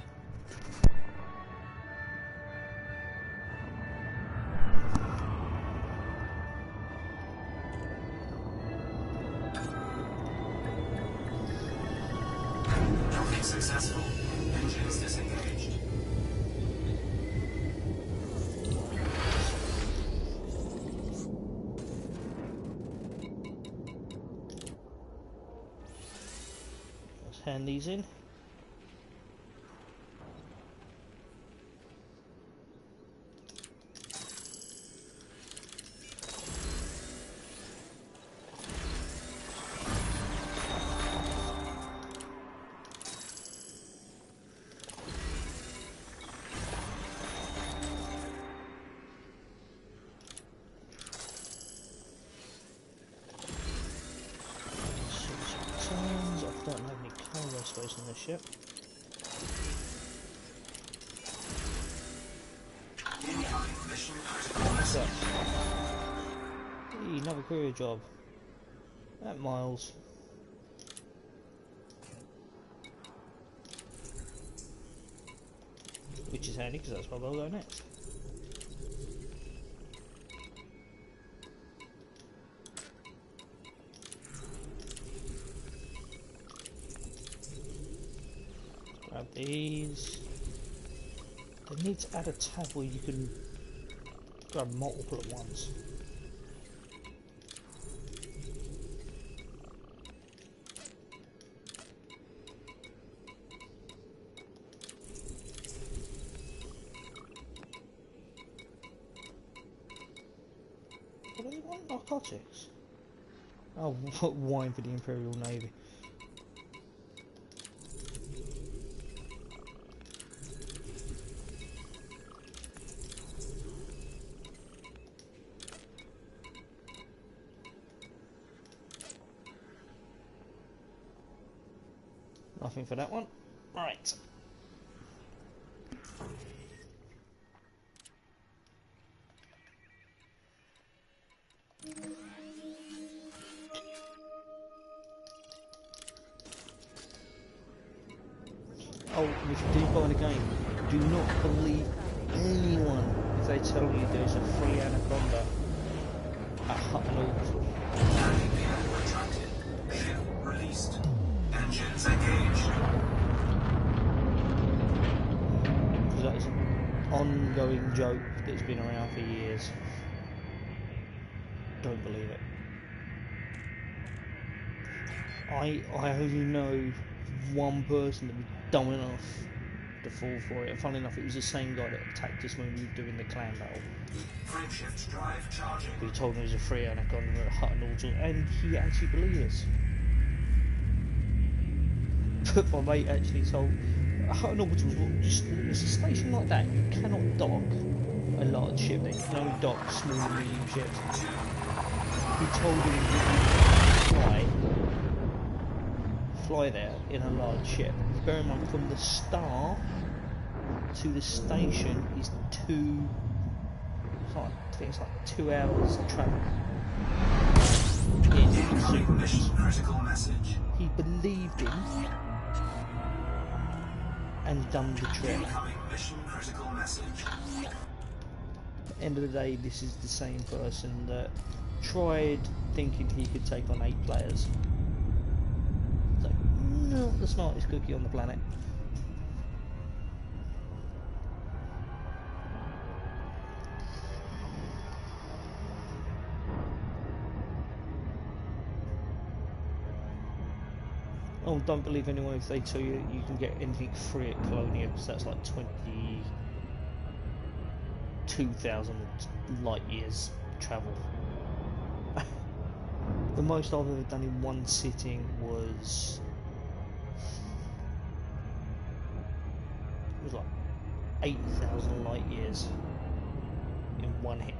Docking successful. Engines disengaged. Let's hand these in. this ship. Incoming mission critical What's message. that? Hey, another courier job. At Miles. Which is handy because that's where they'll go next. Grab these. They need to add a tab where you can grab multiple at once. What do they want? Narcotics? Oh, wine for the Imperial Navy. Nothing for that one. Right. Oh, and if you do buy the game, do not believe anyone if they tell you there's a free Anaconda at Hutton Orbital. Landing gear retracted. Ship released. Engines engaged. Because that is an ongoing joke that's been around for years. Don't believe it. I only know one person that was dumb enough to fall for it, and funnily enough it was the same guy that attacked us when we were doing the clan battle. Frameshift drive charging. We told him it was a free Anaconda at Hutton Orbital, and he actually believed us. But my mate actually told Hutton Orbital, it's a station like that, you cannot dock a large ship there, you can only dock small and medium ships. He told him you fly there in a large ship. Bear in mind, from the star to the station is I think it's like 2 hours travel. Incoming mission critical message. He believed him and done the trick. Incoming mission critical message. At the end of the day, this is the same person that tried thinking he could take on 8 players. So, not the smartest cookie on the planet. Oh, don't believe anyone if they tell you that you can get anything free at Colonia, because that's like 22,000 light years travel. The most I've ever done in one sitting was like 8,000 light years in one hit.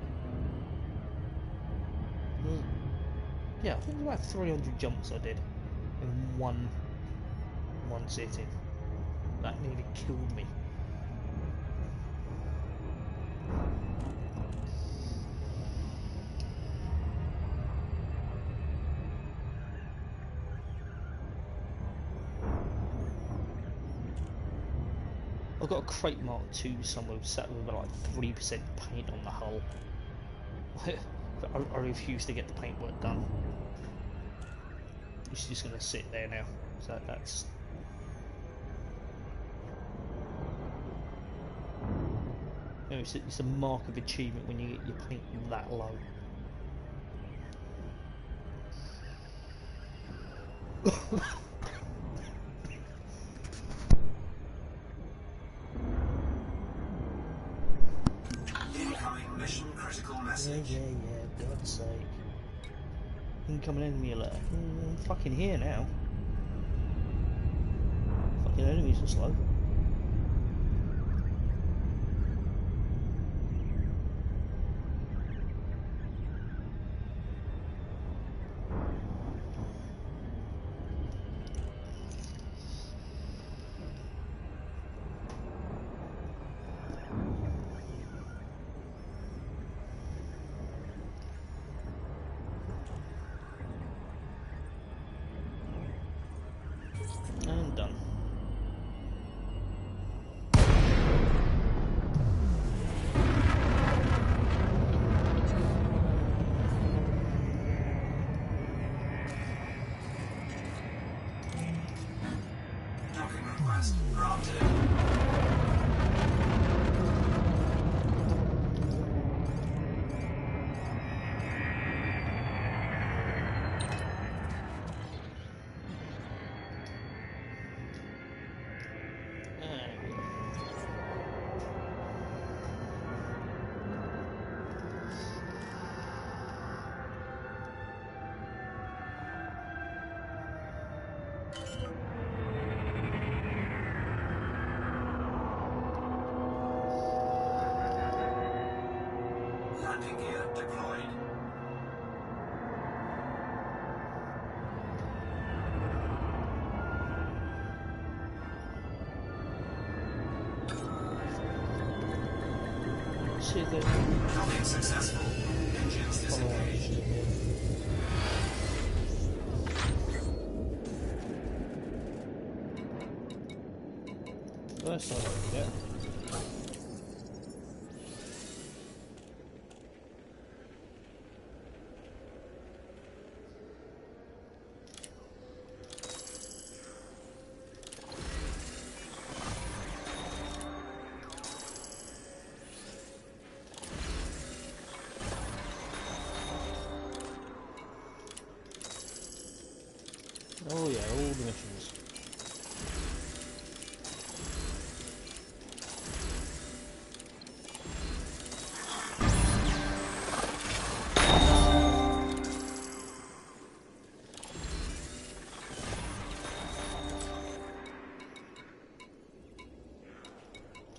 Yeah, I think it was about 300 jumps I did in one sitting. That nearly killed me. I've got a crate Mark II somewhere sat with like 3% paint on the hull. I refuse to get the paintwork done. It's just going to sit there now. So that's... You know, it's a mark of achievement when you get your paint that low. Incoming mission critical message. Yeah, God's sake. Incoming enemy alert. I'm fucking here now. Fucking enemies are slow. Landing gear deployed. See the Docking successful. Engines disengaged. That's not like that. Oh yeah, all the missions.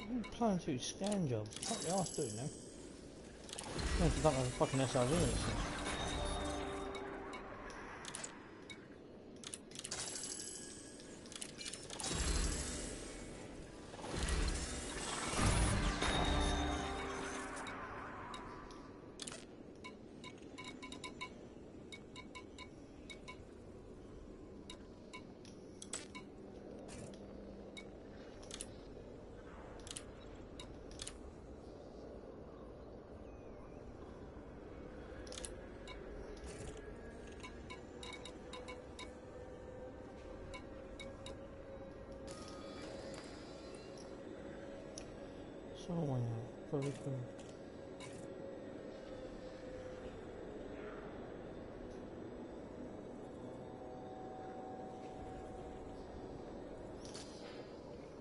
I'm planning to scan jobs. Fuck the arse doing them. I don't have a fucking SRV in this thing. So very cool.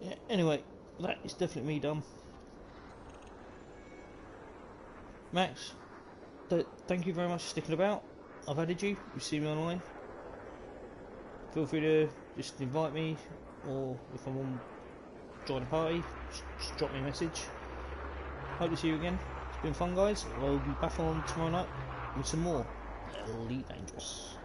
Yeah, anyway, that is definitely me done. Max, thank you very much for sticking about. I've added you, you see me online. Feel free to just invite me, or if I'm on join a party, just drop me a message. Hope to see you again. It's been fun, guys. We'll be back on tomorrow night with some more Elite Dangerous.